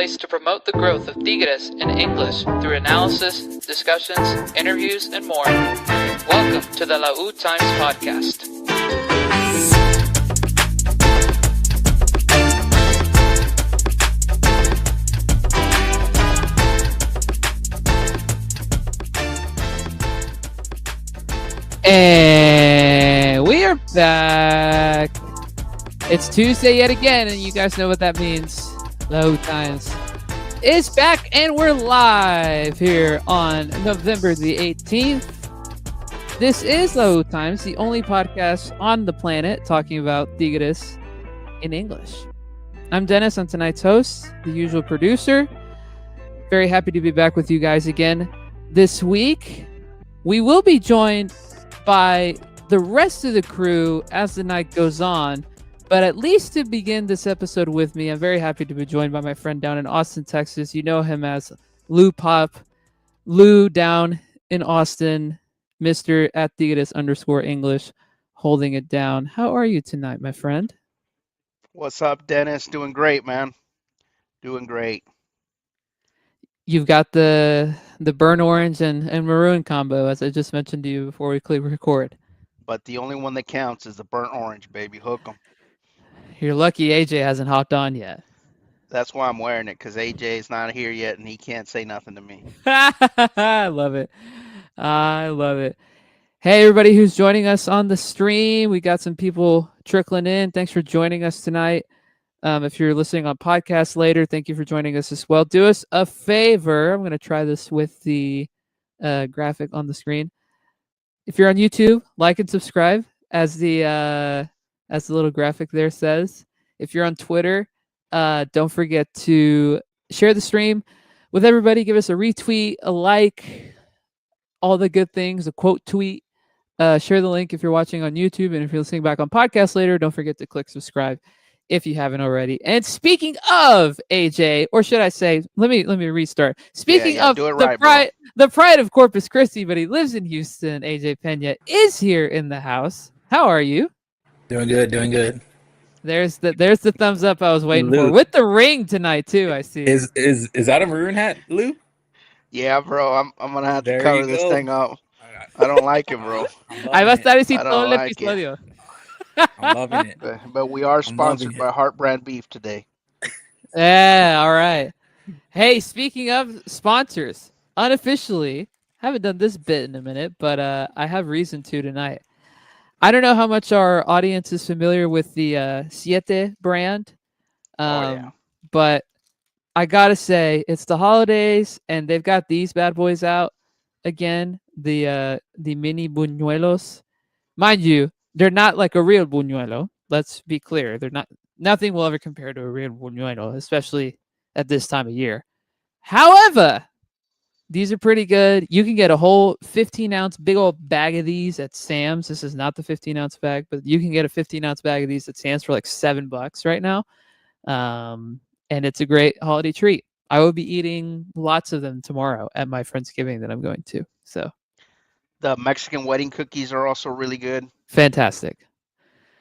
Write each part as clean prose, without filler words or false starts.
place to promote the growth of Tigres in English through analysis, discussions, interviews, and more. Welcome to the Lautimes podcast. And we are back. It's Tuesday yet again, and you guys know what that means. Lautimes is back, and we're live here on November the 18th. This is Lautimes, the only podcast on the planet talking about Tigres in English. I'm Dennis, I'm tonight's host, the usual producer. Very happy to be back with you guys again this week. We will be joined by the rest of the crew as the night goes on. But at least to begin this episode with me, I'm very happy to be joined by my friend down in Austin, Texas. You know him as Lou Pop. Lou down in Austin, Mr. at Tigres _English, holding it down. How are you tonight, my friend? What's up, Dennis? Doing great, man. Doing great. You've got the burnt orange and maroon combo, as I just mentioned to you before we click record. But the only one that counts is the burnt orange, baby. Hook 'em. You're lucky AJ hasn't hopped on yet. That's why I'm wearing it, because AJ's not here yet, and he can't say nothing to me. I love it. I love it. Hey, everybody who's joining us on the stream. We got some people trickling in. Thanks for joining us tonight. If you're listening on podcast later, thank you for joining us as well. Do us a favor. I'm going to try this with the graphic on the screen. If you're on YouTube, like and subscribe, as the little graphic there says. If you're on Twitter, don't forget to share the stream with everybody. Give us a retweet, a like, all the good things, a quote tweet. Share the link if you're watching on YouTube, and if you're listening back on podcast later, don't forget to click subscribe if you haven't already. And speaking of AJ, or should I say, let me restart. Speaking of the pride of Corpus Christi, but he lives in Houston, AJ Pena is here in the house. How are you? Doing good. There's the thumbs up I was waiting for. With the ring tonight too, I see. Is that a maroon hat, Lou? Yeah, bro. I'm gonna have to cover this thing up. I don't like it, bro. I va a estar así I todo don't el like episodio. I'm loving it. But we are sponsored by Heart Brand Beef today. Yeah, all right. Hey, speaking of sponsors, unofficially, haven't done this bit in a minute, but I have reason to tonight. I don't know how much our audience is familiar with the Siete brand, but I gotta say it's the holidays and they've got these bad boys out again. The mini buñuelos, mind you, they're not like a real buñuelo. Let's be clear, they're not. Nothing will ever compare to a real buñuelo, especially at this time of year. However, these are pretty good. You can get a whole 15-ounce big old bag of these at Sam's. This is not the 15-ounce bag, but you can get a 15-ounce bag of these at Sam's for like $7 right now. And it's a great holiday treat. I will be eating lots of them tomorrow at my Friendsgiving that I'm going to. So the Mexican wedding cookies are also really good. Fantastic.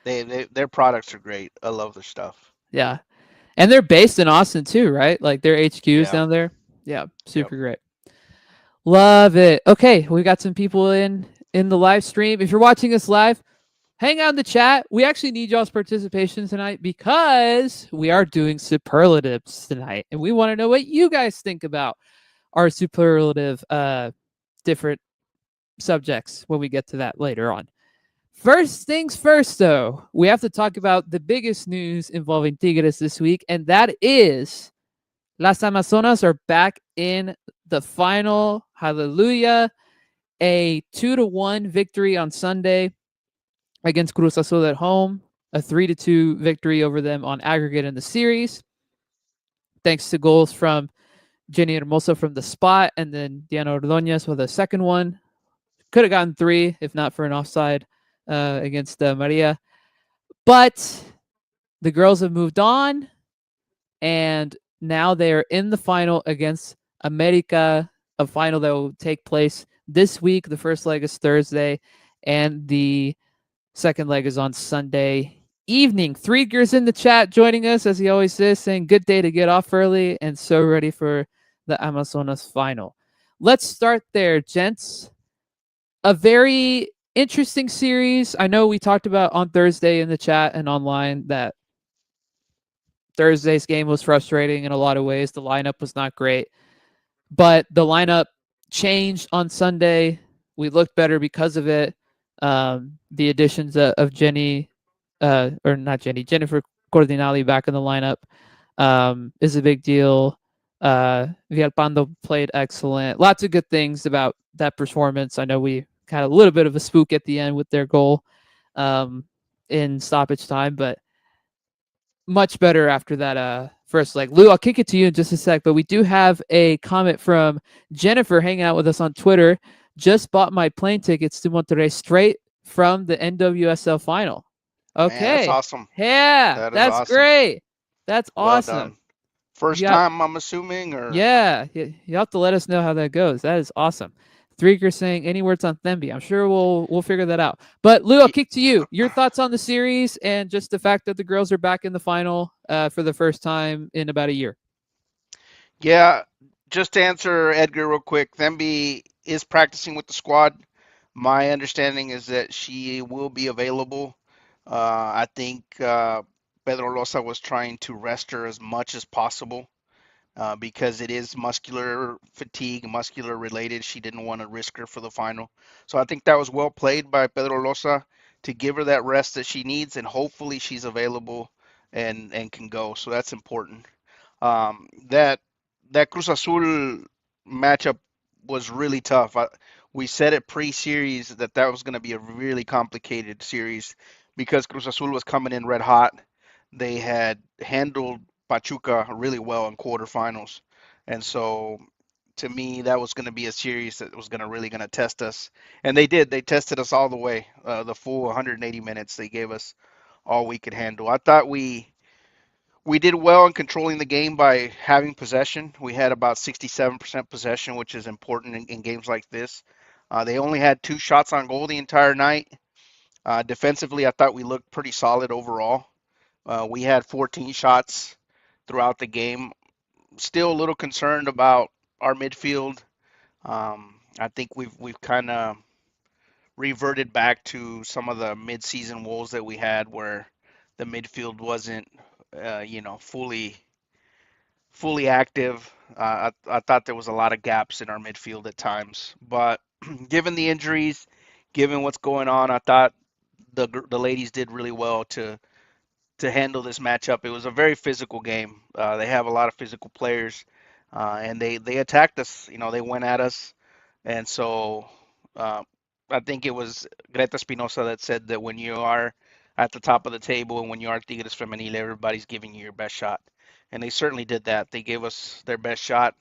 Their products are great. I love their stuff. Yeah. And they're based in Austin too, right? Like their HQs down there. Yeah, super great. Love it. Okay, we got some people in the live stream. If you're watching us live, hang out in the chat. We actually need y'all's participation tonight because we are doing superlatives tonight, and we want to know what you guys think about our superlative different subjects when we get to that later on. First things first, though, we have to talk about the biggest news involving Tigres this week, and that is Las Amazonas are back in the final. Hallelujah. A 2-1 victory on Sunday against Cruz Azul at home. A 3-2 victory over them on aggregate in the series. Thanks to goals from Jenny Hermoso from the spot, and then Diana Ordóñez with a second one. Could have gotten 3 if not for an offside against Maria. But the girls have moved on, and now they are in the final against America, a final that will take place this week. The first leg is Thursday, and the second leg is on Sunday evening. Threegers in the chat joining us, as he always says, saying good day to get off early and so ready for the Amazonas final. Let's start there, gents. A very interesting series. I know we talked about on Thursday in the chat and online that Thursday's game was frustrating in a lot of ways. The lineup was not great, but the lineup changed on Sunday. We looked better because of it. The additions of Jenny, or not Jenny, Jennifer Cordinali back in the lineup is a big deal. Villalpando played excellent. Lots of good things about that performance. I know we had a little bit of a spook at the end with their goal in stoppage time, but much better after that first leg. Lou, I'll kick it to you in just a sec, but we do have a comment from Jennifer hanging out with us on Twitter. Just bought my plane tickets to Monterrey straight from the NWSL final. Okay. Man, that's awesome. Yeah, that's awesome. Great. That's well awesome. Done. First time, I'm assuming, or yeah, you have to let us know how that goes. That is awesome. Threaker saying any words on Themby. I'm sure we'll figure that out. But Lou, I'll kick to you. Your thoughts on the series and just the fact that the girls are back in the final for the first time in about a year. Yeah, just to answer Edgar real quick, Themby is practicing with the squad. My understanding is that she will be available. I think Pedro Losa was trying to rest her as much as possible. Because it is muscular fatigue, muscular related. She didn't want to risk her for the final. So I think that was well played by Pedro Losa to give her that rest that she needs, and hopefully she's available and can go. So that's important. That Cruz Azul matchup was really tough. We said it pre-series that was going to be a really complicated series because Cruz Azul was coming in red hot. They had handled Pachuca really well in quarterfinals, and so to me that was going to be a series that was really going to test us, and they did. They tested us all the way, the full 180 minutes. They gave us all we could handle. I thought we did well in controlling the game by having possession. We had about 67% possession, which is important in games like this. They only had 2 shots on goal the entire night. Defensively, I thought we looked pretty solid overall. We had 14 shots throughout the game. Still a little concerned about our midfield. I think we've kind of reverted back to some of the mid-season woes that we had, where the midfield wasn't, fully active. I thought there was a lot of gaps in our midfield at times, but given the injuries, given what's going on, I thought the ladies did really well to handle this matchup. It was a very physical game. They have a lot of physical players, and they attacked us. They went at us, and so uh, I think it was Greta Espinosa that said that when you are at the top of the table and when you are Tigres Femenil, everybody's giving you your best shot, and they certainly did that. They gave us their best shot,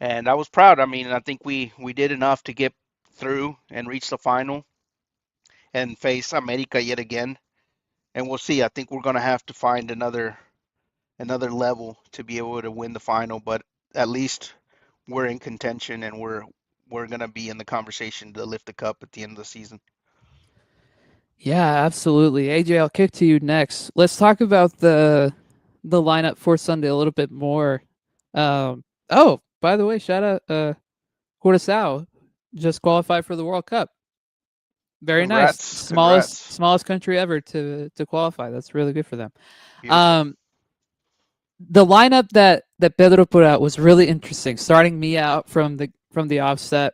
and I was proud. I mean, I think we did enough to get through and reach the final and face America yet again. And we'll see. I think we're going to have to find another level to be able to win the final, but at least we're in contention and we're going to be in the conversation to lift the cup at the end of the season. Yeah, absolutely. AJ, I'll kick to you next. Let's talk about the lineup for Sunday a little bit more. Oh, by the way, shout out Curacao just qualified for the World Cup. Very Congrats. nice. Smallest country ever to qualify. That's really good for them. Beautiful. The lineup that Pedro put out was really interesting. Starting me out from the offset,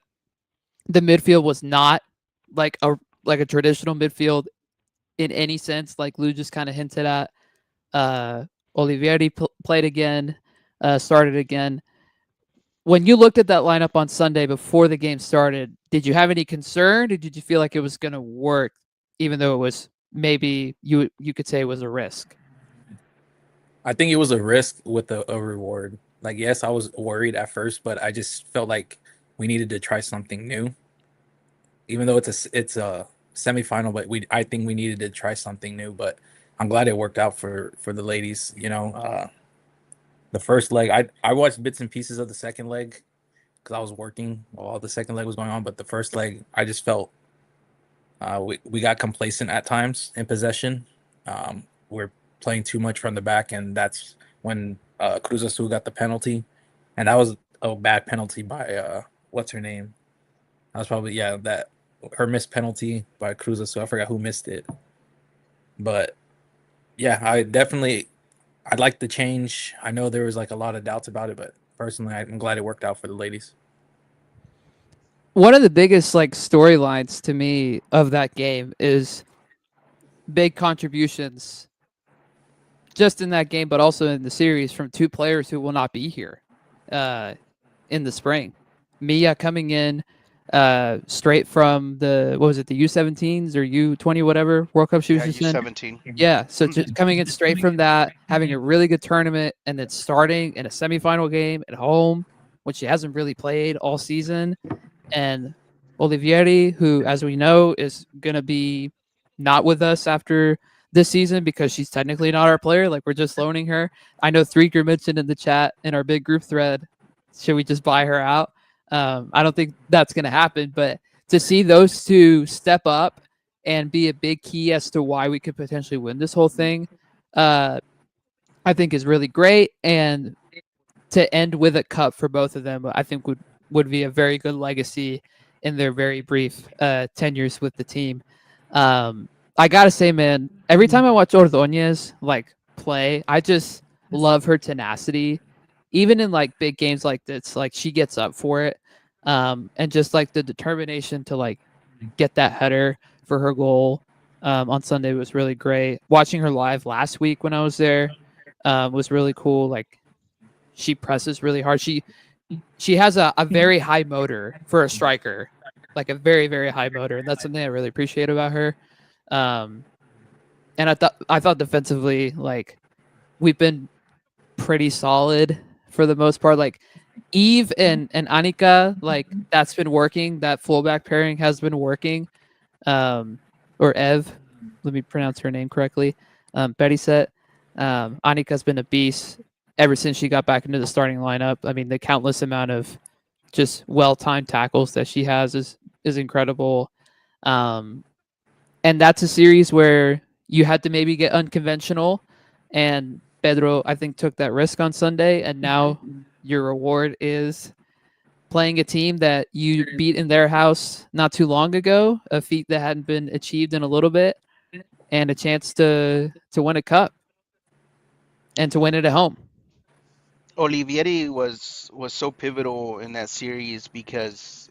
the midfield was not like a traditional midfield in any sense. Like Lou just kind of hinted at. Olivieri played again, started again. When you looked at that lineup on Sunday before the game started, did you have any concern? Or did you feel like it was going to work, even though it was maybe you could say it was a risk? I think it was a risk with a reward. Like, yes, I was worried at first, but I just felt like we needed to try something new. Even though it's a semifinal, but I think we needed to try something new. But I'm glad it worked out for the ladies. The first leg, I watched bits and pieces of the second leg because I was working while the second leg was going on. But the first leg, I just felt we got complacent at times in possession. we're playing too much from the back, and that's when Cruz Azul got the penalty, and that was a bad penalty by what's her name? That was probably that her missed penalty by Cruz Azul. I forgot who missed it, but yeah, I'd like the change. I know there was like a lot of doubts about it, but personally, I'm glad it worked out for the ladies. One of the biggest like storylines to me of that game is big contributions just in that game, but also in the series from two players who will not be here in the spring. Mia coming in straight from the what was it, the U17s or U20 whatever World Cup she was Yeah, just in. U17. Yeah, so just coming in straight from that, having a really good tournament, and then starting in a semifinal game at home, which she hasn't really played all season, and Olivieri, who, as we know, is gonna be not with us after this season because she's technically not our player. Like we're just loaning her. I know Threaker mentioned in the chat in our big group thread, should we just buy her out? I don't think that's gonna happen, but to see those two step up and be a big key as to why we could potentially win this whole thing, uh, I think is really great. And to end with a cup for both of them, I think would be a very good legacy in their very brief tenures with the team. Um, I gotta say, man, every time I watch Ordonez like play, I just love her tenacity. Even in like big games like this, like she gets up for it, and just like the determination to like get that header for her goal on Sunday was really great. Watching her live last week when I was there was really cool. Like she presses really hard. She has a very high motor for a striker, like a very very high motor, and that's something I really appreciate about her. Um, and I thought defensively, like we've been pretty solid for the most part. Like Eve and Anika, like that's been working. That fullback pairing has been working. Um, or Ev, let me pronounce her name correctly. Betty said Anika's been a beast ever since she got back into the starting lineup. I mean, the countless amount of just well-timed tackles that she has is incredible. Um, and that's a series where you had to maybe get unconventional, and Pedro, I think, took that risk on Sunday, and now your reward is playing a team that you beat in their house not too long ago, a feat that hadn't been achieved in a little bit, and a chance to win a cup and to win it at home. Olivieri was so pivotal in that series because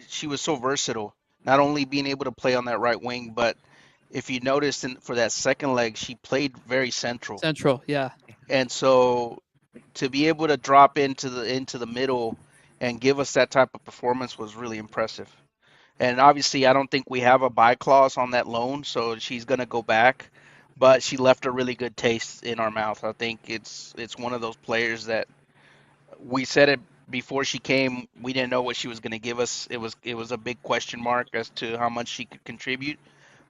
she was so versatile. Not only being able to play on that right wing, but if you noticed for that second leg, she played very central. Central, yeah. And so to be able to drop into the middle and give us that type of performance was really impressive. And obviously, I don't think we have a buy clause on that loan, so she's gonna go back. But she left a really good taste in our mouth. I think it's one of those players that we said it before she came. We didn't know what she was going to give us. It was a big question mark as to how much she could contribute,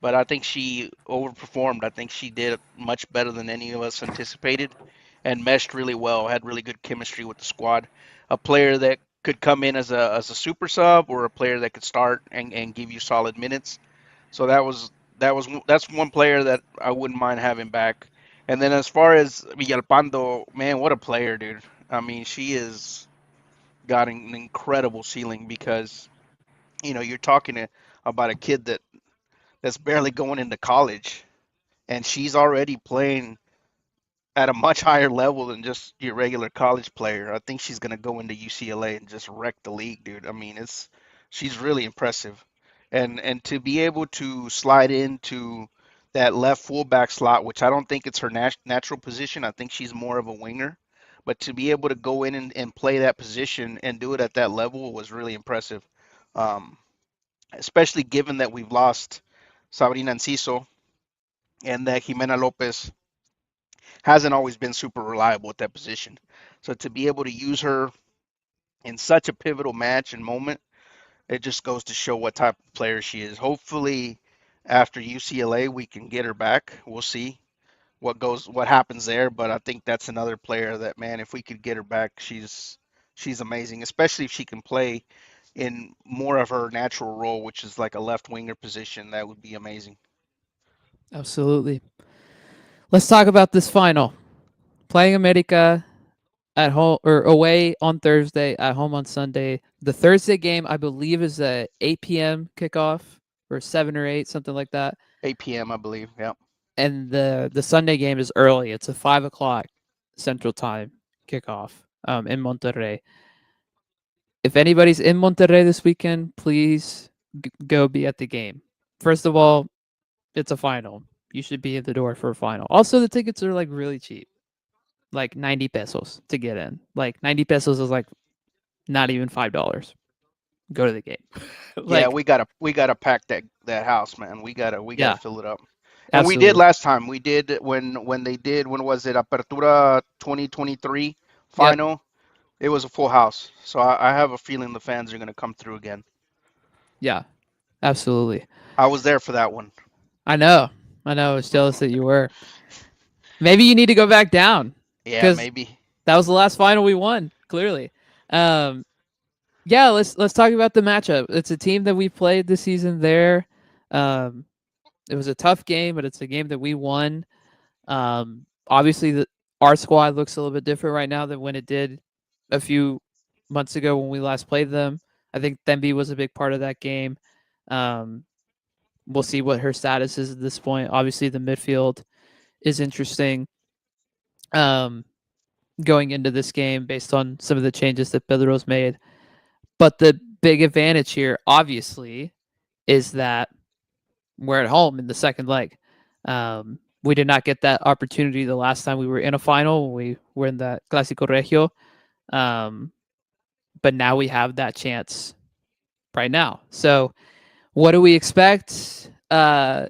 but I think she overperformed. I think she did much better than any of us anticipated, and meshed really well. Had really good chemistry with the squad. A player that could come in as a super sub, or a player that could start and give you solid minutes. So that's one player that I wouldn't mind having back. And then as far as Villalpando, man, what a player, dude. I mean, she is got an incredible ceiling because you're talking about a kid that's barely going into college, and she's already playing at a much higher level than just your regular college player. I think she's gonna go into UCLA and just wreck the league, dude. I mean, she's really impressive, and to be able to slide into that left fullback slot, which I don't think it's her natural position. I think she's more of a winger, but to be able to go in and play that position and do it at that level was really impressive. Um, Especially given that we've lost Sabrina Enciso and that Jimena Lopez hasn't always been super reliable at that position. So to be able to use her in such a pivotal match and moment, it just goes to show what type of player she is. Hopefully, after UCLA, we can get her back. We'll see what happens there, but I think that's another player that, man, if we could get her back, she's amazing, especially if she can play in more of her natural role, which is like a left winger position. That would be amazing. Absolutely. Let's talk about this final. Playing America at home or away on Thursday, at home on Sunday. The Thursday game, I believe, is a 8 p.m. kickoff or 7 or 8, something like that. 8 p.m. I believe. Yeah. And the Sunday game is early. It's a 5 o'clock Central Time kickoff in Monterrey. If anybody's in Monterrey this weekend, please go be at the game. First of all, it's a final. You should be at the door for a final. Also, the tickets are like really cheap, like 90 pesos to get in. Like 90 pesos is like not even $5. Go to the game. Yeah, Like, we gotta pack that house, man. We gotta yeah, fill it up. And we did absolutely. last time. We did when they did, when was it, Apertura 2023 Yep. final? It was a full house. So I have a feeling the fans are gonna come through again. Yeah, absolutely. I was there for that one. I know. I know. I was jealous that you were. Maybe you need to go back down Yeah, because maybe. that was the last final we won. Clearly. Um, yeah. Let's talk about the matchup. It's a team that we played this season. There, um, it was a tough game, but it's a game that we won. Obviously, our squad looks a little bit different right now than when it did a few months ago when we last played them. I think Themby was a big part of that game. Um, we'll see what her status is at this point. Obviously, the midfield is interesting um, going into this game based on some of the changes that Pedro's made. But the big advantage here, obviously, is that we're at home in the second leg. We did not get that opportunity the last time we were in a final. We were in the Clásico Regio. Um, but now we have that chance right now. So, what do we expect? How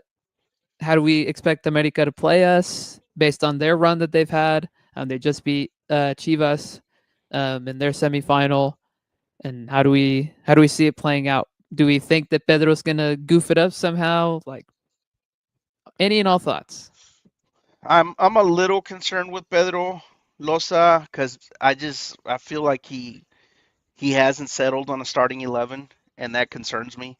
do we expect America to play us based on their run that they've had? They just beat Chivas in their semifinal, and how do we see it playing out? Do we think that Pedro's gonna goof it up somehow? Like any and all thoughts? I'm a little concerned with Pedro Losa because I feel like he hasn't settled on a starting 11, and that concerns me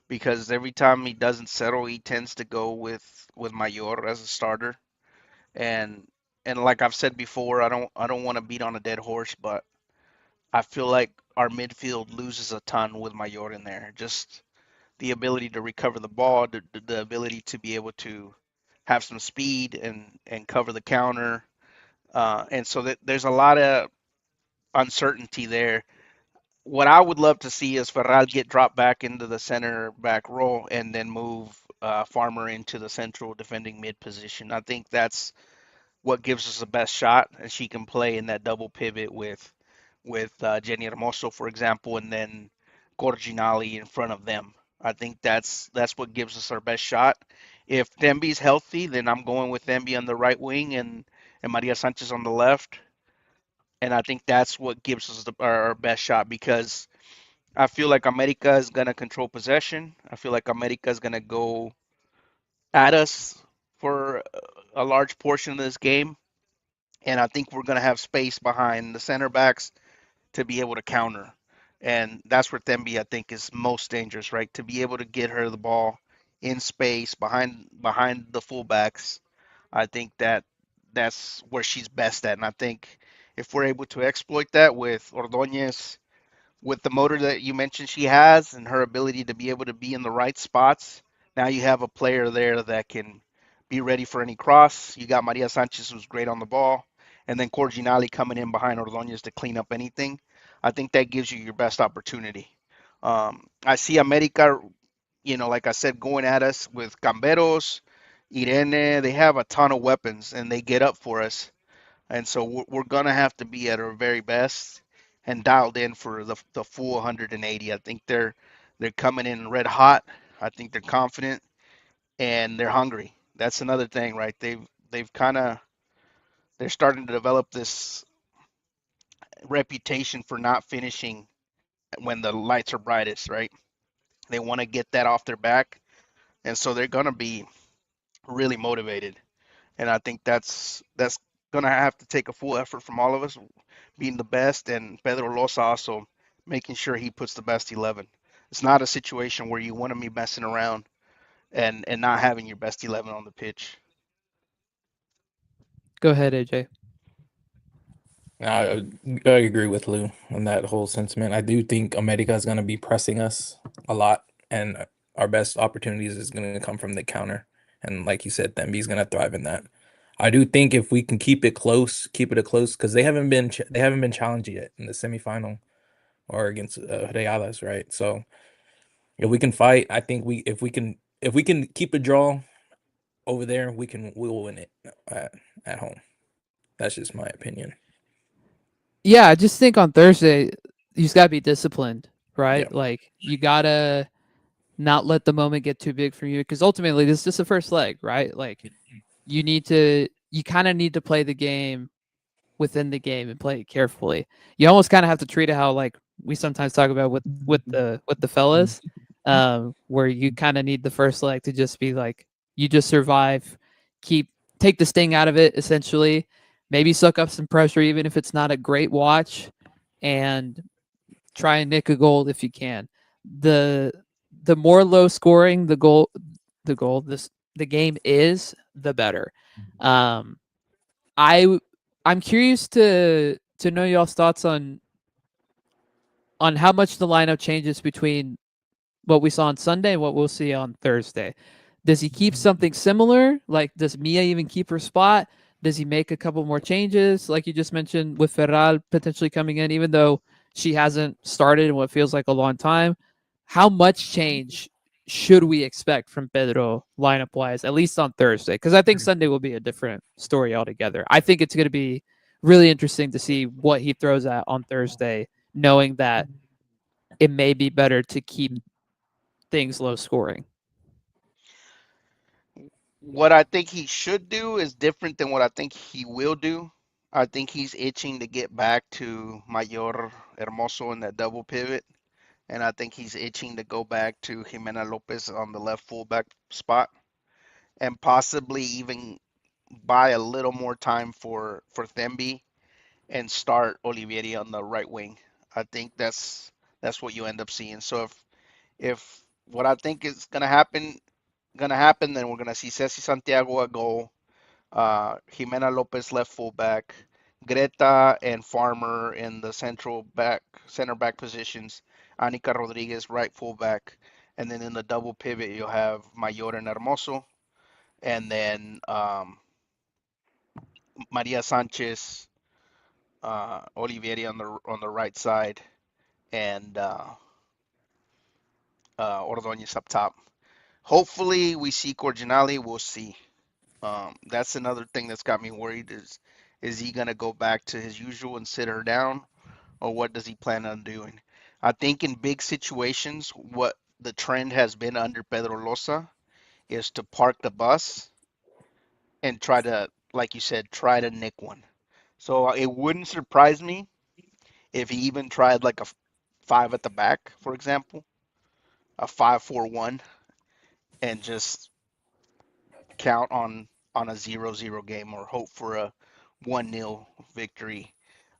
because every time he doesn't settle, he tends to go with Mayor as a starter. And like I've said before, I don't want to beat on a dead horse, but I feel like our midfield loses a ton with Mayor in there. Just the ability to recover the ball, the ability to be able to have some speed and cover the counter. And so that there's a lot of uncertainty there. What I would love to see is Ferral get dropped back into the center back role and then move Farmer into the central defending mid position. I think that's what gives us the best shot, and she can play in that double pivot with Jenny Hermoso, for example, and then Corginali in front of them. I think that's what gives us our best shot. If Demby's healthy, then I'm going with Demby on the right wing and Maria Sanchez on the left, and I think that's what gives us our best shot because I feel like America is gonna control possession. I feel like America is gonna go at us for a large portion of this game, and I think we're gonna have space behind the center backs to be able to counter. And that's where Thembi, I think, is most dangerous, right? To be able to get her the ball in space behind the fullbacks. I think that's where she's best at. And I think if we're able to exploit that with Ordonez, with the motor that you mentioned she has and her ability to be able to be in the right spots, now you have a player there that can be ready for any cross. You got Maria Sanchez, who's great on the ball, and then Corginali coming in behind Ordonez to clean up anything. I think that gives you your best opportunity. I see America, like I said, going at us with Camberos, Irene. They have a ton of weapons and they get up for us. And so we're going to have to be at our very best and dialed in for the full 180. I think they're coming in red hot. I think they're confident and they're hungry. That's another thing, right? They've kind of they're starting to develop this reputation for not finishing when the lights are brightest, right? They want to get that off their back, and so they're going to be really motivated. And I think that's going to have to take a full effort from all of us being the best, and Pedro Losa also making sure he puts the best 11. It's not a situation where you want to be messing around and not having your best 11 on the pitch. Go ahead, AJ. I agree with Lou on that whole sentiment. I do think America is going to be pressing us a lot, and our best opportunities is going to come from the counter. And like you said, Themby's going to thrive in that. I do think if we can keep it close, because they haven't been challenged yet in the semifinal or against Reales, right? So if we can fight, I think if we can keep a draw over there, we will win it at home. That's just my opinion. Yeah, I just think on Thursday you just gotta be disciplined, right? Yeah. Like you gotta not let the moment get too big for you because ultimately this is just the first leg, right? Like you kind of need to play the game within the game and play it carefully. You almost kind of have to treat it how like we sometimes talk about with the fellas, where you kind of need the first leg to just be like you just survive, take the sting out of it essentially, maybe suck up some pressure even if it's not a great watch, and try and nick a goal if you can. The the more low scoring the game is, the better. Um, I I'm curious to know y'all's thoughts on how much the lineup changes between what we saw on Sunday and what we'll see on Thursday. Does he keep something similar? Like, does Mia even keep her spot? Does he make a couple more changes, like you just mentioned, with Ferral potentially coming in, even though she hasn't started in what feels like a long time? How much change should we expect from Pedro lineup wise, at least on Thursday? Because I think Sunday will be a different story altogether. I think it's going to be really interesting to see what he throws at on Thursday, knowing that it may be better to keep things low scoring. What I think he should do is different than what I think he will do. I think he's itching to get back to Mayor Hermoso in that double pivot. And I think he's itching to go back to Jimena Lopez on the left fullback spot and possibly even buy a little more time for Themby and start Olivieri on the right wing. I think that's what you end up seeing. So if what I think is gonna happen, then we're gonna see Ceci Santiago at goal, Jimena Lopez left fullback, Greta and Farmer in the center back positions, Anika Rodriguez right fullback, and then in the double pivot you'll have Mayor and Hermoso, and then Maria Sanchez, Olivieri on the right side, and Ordonez up top. Hopefully we see Corginali. We'll see. That's another thing that's got me worried is he gonna go back to his usual and sit her down, or what does he plan on doing? I think in big situations, what the trend has been under Pedro Losa is to park the bus and try to, like you said, try to nick one. So it wouldn't surprise me if he even tried like a five at the back, for example, a 5-4-1, and just count on a 0-0 game or hope for a 1-0 victory.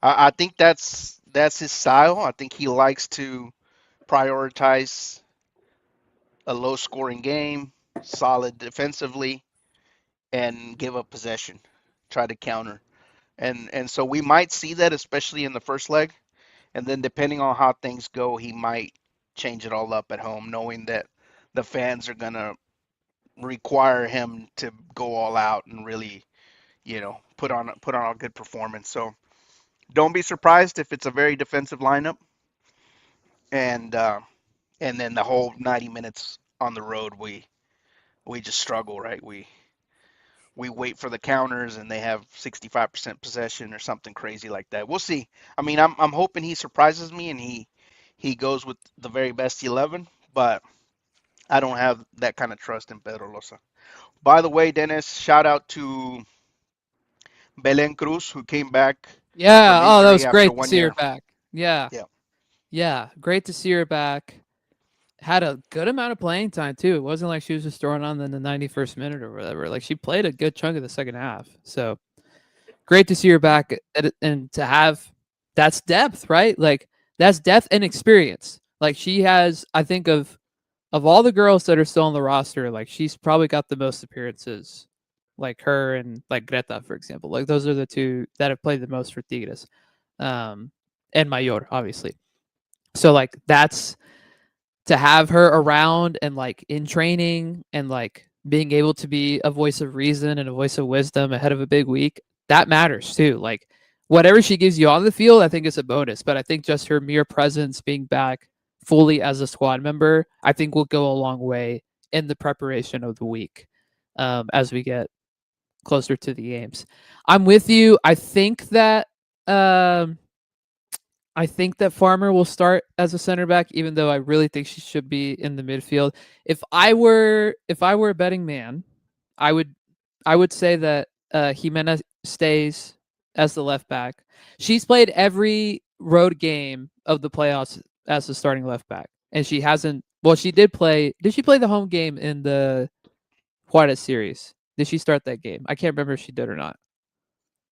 I think that's his style. I think he likes to prioritize a low scoring game, solid defensively, and give up possession, try to counter. And so we might see that, especially in the first leg. And then depending on how things go, he might change it all up at home, knowing that the fans are gonna require him to go all out and really, put on a good performance. So don't be surprised if it's a very defensive lineup, and and then the whole 90 minutes on the road we just struggle, right? We wait for the counters and they have 65% possession or something crazy like that. We'll see. I mean, I'm hoping he surprises me and he goes with the very best 11, but I don't have that kind of trust in Pedro Losa. By the way, Dennis, shout out to Belen Cruz who came back Yeah. from Oh, that injury was after great to one see her year. back. Yeah. Yeah. Yeah. Great to see her back. Had a good amount of playing time too. It wasn't like she was just throwing on in the 91st minute or whatever. Like she played a good chunk of the second half. So great to see her back and to have that's depth, right? Like that's depth and experience. Like she has, I think of all the girls that are still on the roster, like she's probably got the most appearances like her and like Greta, for example. Like those are the two that have played the most for Tigres, and Mayor, obviously. So like that's to have her around and like in training and like being able to be a voice of reason and a voice of wisdom ahead of a big week, that matters too. Like whatever she gives you on the field, I think is a bonus. But I think just her mere presence, being back fully as a squad member, I think will go a long way in the preparation of the week as we get closer to the games. I'm with you. Um, I think that Farmer will start as a center back, even though I really think she should be in the midfield. If I were a betting man, I would I would say that Jimena stays as the left back. She's played every road game of the playoffs as the starting left back, and she hasn't. Well, she did play. Did she play the home game in the Juarez series? Did she start that game? I can't remember if she did or not.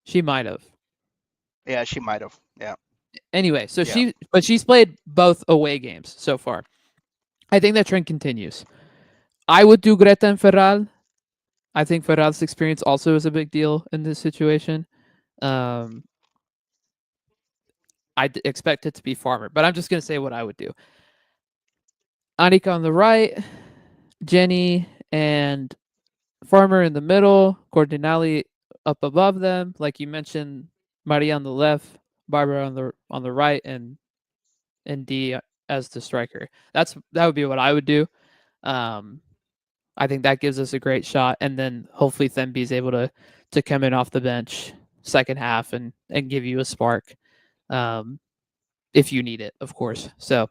She might have. Yeah, she might have. Yeah. Anyway, so Yeah. she's played both away games so far. I think that trend continues. I would do Greta and Ferral. I think Ferral's experience also is a big deal in this situation. Um, expect it to be Farmer, but I'm just gonna say what I would do. Anika on the right, Jenny and Farmer in the middle, Cordinali up above them, like you mentioned, Maria on the left, Barbara on the right, and D as the striker. That would be what I would do. I think that gives us a great shot, and then hopefully Themby is able to come in off the bench second half and give you a spark, if you need it, of course. So,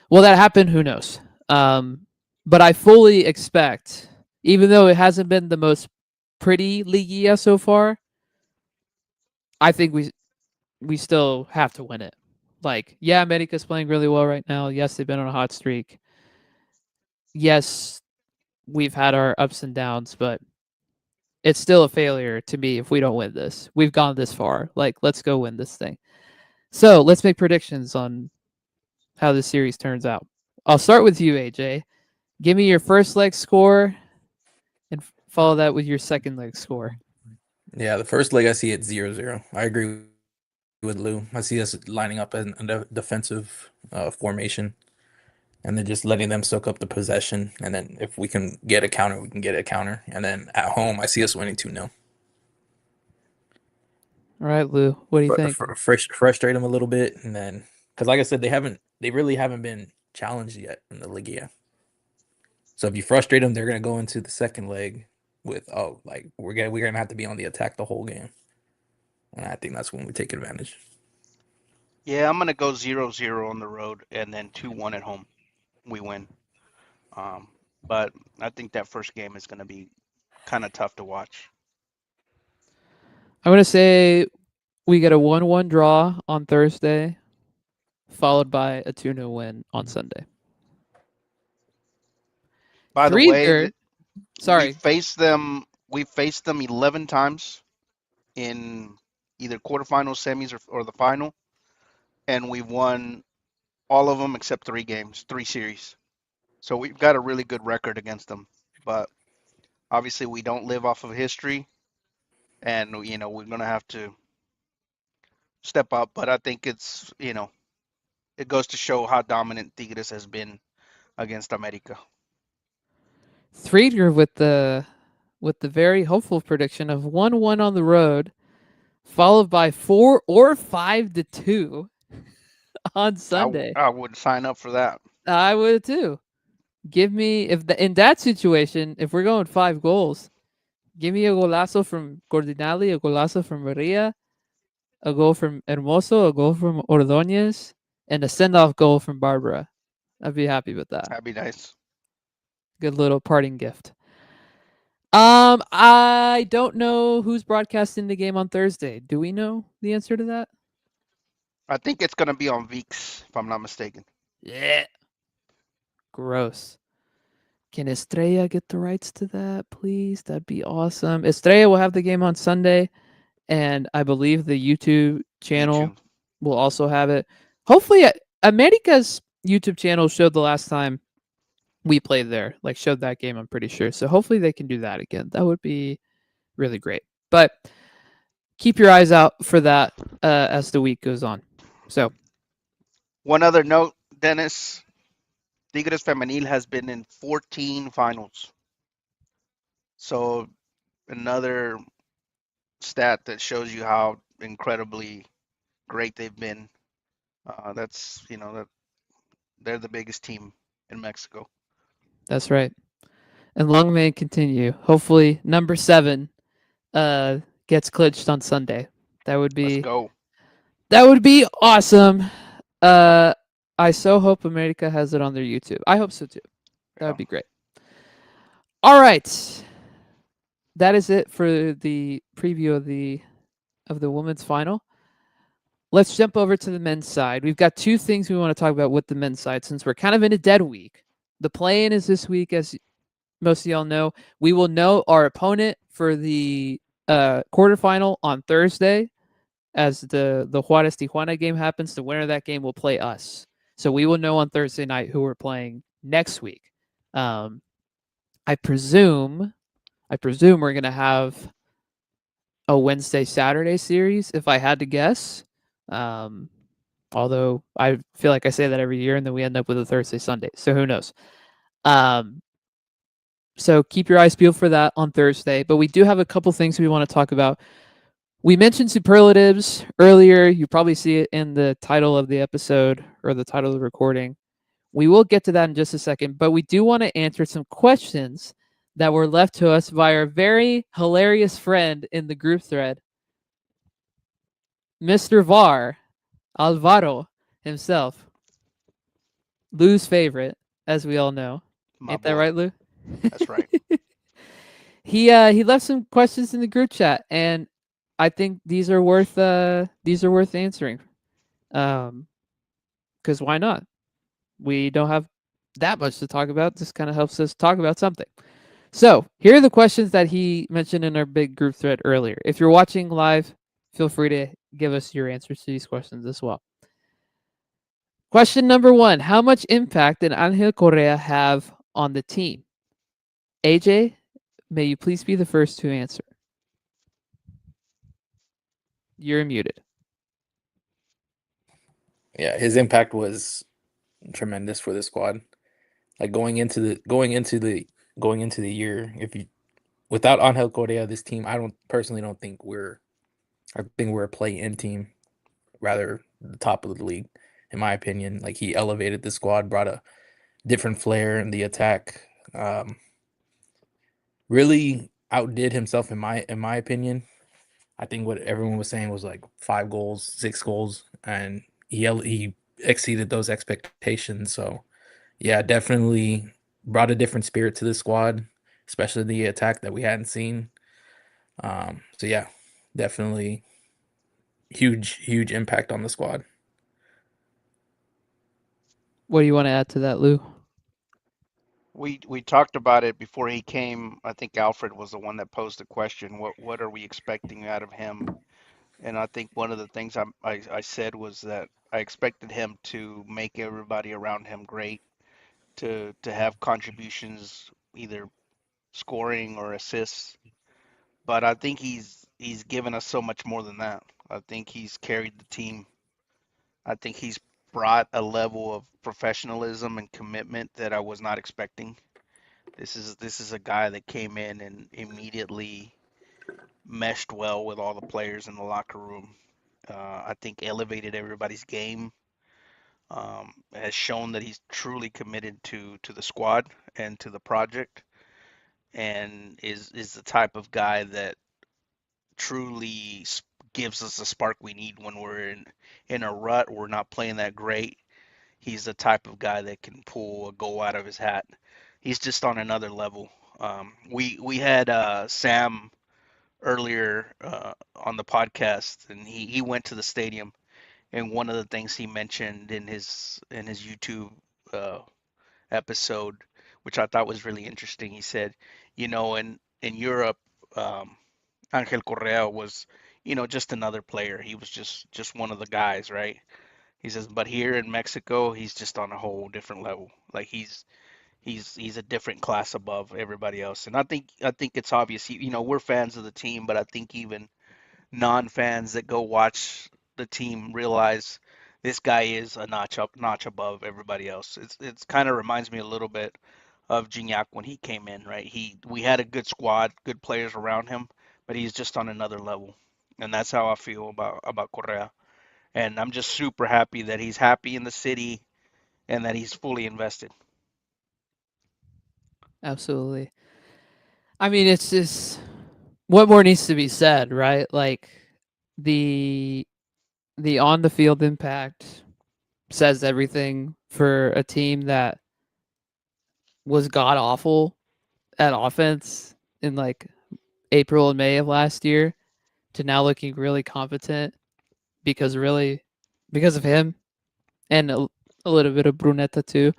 will that happen? Who knows? But I fully expect, even though it hasn't been the most pretty Liguilla so far, I think we still have to win it. Like, yeah, America's playing really well right now. Yes, they've been on a hot streak. Yes, we've had our ups and downs, but it's still a failure to me if we don't win this. We've gone this far. Like, let's go win this thing. So let's make predictions on how this series turns out. I'll start with you, AJ. Give me your first leg score and follow that with your second leg score. Yeah, the first leg I see it 0-0. I agree with Lou. I see us lining up in a defensive formation and then just letting them soak up the possession. And then if we can get a counter, we can get a counter. And then at home, I see us winning 2-0. All right, Lou. What do you think? Frustrate them a little bit, and then because like I said, they really haven't been challenged yet in the Liga. So if you frustrate them, they're gonna go into the second leg with we're gonna have to be on the attack the whole game, and I think that's when we take advantage. Yeah, I'm gonna go 0-0 on the road and then 2-1 at home. We win. But I think that first game is gonna be kind of tough to watch. I'm going to say we get a 1-1 draw on Thursday, followed by a 2-0 win on Sunday. By the way, sorry. We faced them 11 times in either quarterfinals, semis, or the final, and we won all of them except 3 games, 3 series. So we've got a really good record against them. But obviously, we don't live off of history, and we're gonna have to step up. But I think it goes to show how dominant Tigres has been against America. Threedger with the very hopeful prediction of 1-1 on the road, followed by 4 or 5-2 on Sunday. I would sign up for that. I would too. Give me in that situation, if we're going 5 goals, give me a golazo from Cordinali, a golazo from Maria, a goal from Hermoso, a goal from Ordóñez, and a send-off goal from Barbara. I'd be happy with that. That'd be nice. Good little parting gift. I don't know who's broadcasting the game on Thursday. Do we know the answer to that? I think it's gonna be on VEEX, if I'm not mistaken. Yeah. Gross. Can Estrella get the rights to that, please? That'd be awesome. Estrella will have the game on Sunday, and I believe the YouTube channel will also have it. Hopefully, America's YouTube channel showed the last time we played there, like showed that game, I'm pretty sure. So hopefully they can do that again. That would be really great. But keep your eyes out for that as the week goes on. So One other note, Dennis, Tigres Femenil has been in 14 finals. So another stat that shows you how incredibly great they've been. That's that they're the biggest team in Mexico. that's right. And long may it continue. Hopefully, number 7 uh, gets clinched on Sunday. That would Let's be go. awesome. Uh, I so hope America has it on their YouTube. I hope so too. That Yeah. would be great. All right, that is it for the preview of the women's final. Let's jump over to the men's side. We've got two things we want to talk about with the men's side since we're kind of in a dead week. The play-in is this week, as most of y'all know. We will know our opponent for the quarterfinal on Thursday, as the Juarez Tijuana game happens. The winner of that game will play us, so we will know on Thursday night who we're playing next week. Um, I presume we're gonna have a Wednesday Saturday series if I had to guess. Um, Although I feel like I say that every year and then we end up with a Thursday Sunday. So who knows? Um, so keep your eyes peeled for that on Thursday. But we do have a couple things we want to talk about. We mentioned superlatives earlier. You probably see it in the title of the episode or the title of the recording. We will get to that in just a second, but we do want to answer some questions that were left to us by our very hilarious friend in the group thread, Mr. VAR, Alvaro himself. Lou's favorite, as we all know. My Ain't that boy. right, Lou? That's right. He left some questions in the group chat, and I think these are worth answering. Because why not? We don't have that much to talk about. This kind of helps us talk about something. So here are the questions that he mentioned in our big group thread earlier. If you're watching live, feel free to give us your answers to these questions as well. Question number 1: how much impact did Angel Correa have on the team? AJ, may you please be the first to answer. You're muted. Yeah, his impact was tremendous for the squad. Like going into the year, if you without Angel Correa, this team, I don't personally don't think I think we're a play-in team, rather the top of the league, in my opinion. Like he elevated the squad, brought a different flair in the attack. Really outdid himself in my opinion. I think what everyone was saying was like 5 goals, 6 goals, and he exceeded those expectations. So yeah, definitely brought a different spirit to the squad, especially the attack that we hadn't seen. So yeah, definitely huge impact on the squad. What do you want to add to that, Lou? We talked about it before he came. I think Alfred was the one that posed the question. What are we expecting out of him? And I think one of the things I said was that I expected him to make everybody around him great, to have contributions, either scoring or assists. But I think he's given us so much more than that. I think he's carried the team. I think he's brought a level of professionalism and commitment that I was not expecting. This is a guy that came in and immediately meshed well with all the players in the locker room. I think elevated everybody's game. Has shown that he's truly committed to the squad and to the project, and is the type of guy that truly gives us the spark we need when we're in a rut. We're not playing that great. He's the type of guy that can pull a goal out of his hat. He's just on another level. We had Sam earlier on the podcast, and he went to the stadium, and one of the things he mentioned in his YouTube uh, episode, which I thought was really interesting, he said, in Europe, um, Angel Correa was, just another player. He was just one of the guys, right? He says, but here in Mexico, he's just on a whole different level. Like he's a different class above everybody else. And I think it's obvious. We're fans of the team, but I think even non-fans that go watch the team realize this guy is a notch above everybody else. It's kind of reminds me a little bit of Gignac when he came in, right? We had a good squad, good players around him, but he's just on another level. And that's how I feel about Correa. And I'm just super happy that he's happy in the city and that he's fully invested. Absolutely. I mean, it's just what more needs to be said, right? Like the the on the field impact says everything for a team that was god awful at offense in like April and May of last year to now looking really competent because of him and a little bit of Brunetta too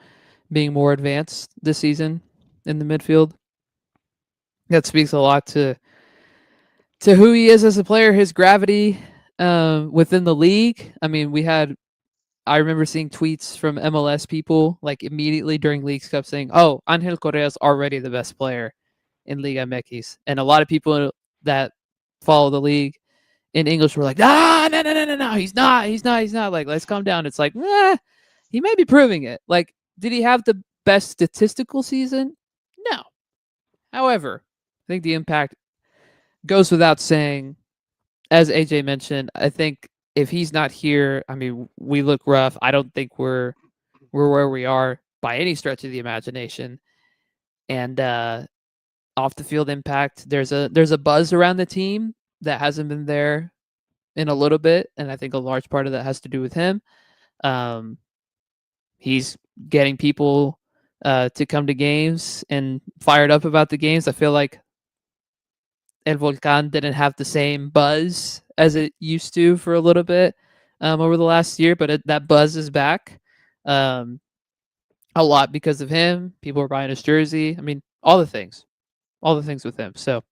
being more advanced this season in the midfield. That speaks a lot to who he is as a player, his gravity within the league. I mean, I remember seeing tweets from MLS people like immediately during Leagues Cup saying, "Oh, Angel Correa is already the best player in Liga MX," and a lot of people that follow the league in English were like, "Ah, no, no, no, no, no, he's not." Like, let's calm down. It's like, he may be proving it. Like, did he have the best statistical season? No. However, I think the impact goes without saying. As AJ mentioned, I think if he's not here, I mean, we look rough. I don't think we're where we are by any stretch of the imagination. And off the field impact, there's a buzz around the team that hasn't been there in a little bit, and I think a large part of that has to do with him. Um, he's getting people to come to games and fired up about the games. I feel like El Volcan didn't have the same buzz as it used to for a little bit over the last year, but that buzz is back. Um, a lot because of him. People are buying his jersey. I mean, all the things with him. So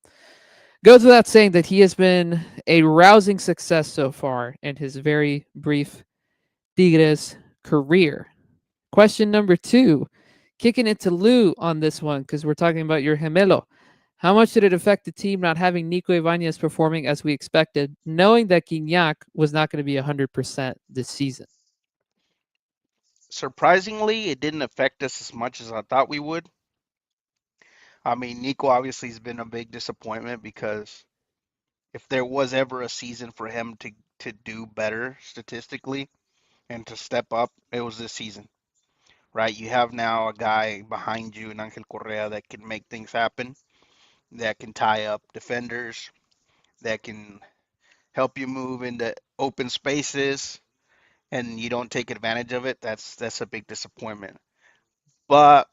goes without saying that he has been a rousing success so far in his very brief Tigres career. Question number 2, kicking it to Lou on this one because we're talking about your gemelo. How much did it affect the team not having Nico Ibanez performing as we expected, knowing that Guignac was not going to be 100% this season? Surprisingly, it didn't affect us as much as I thought we would. I mean, Nico obviously has been a big disappointment because if there was ever a season for him to do better statistically and to step up, it was this season, right? You have now a guy behind you in Angel Correa that can make things happen, that can tie up defenders, that can help you move into open spaces, and you don't take advantage of it. That's a big disappointment. But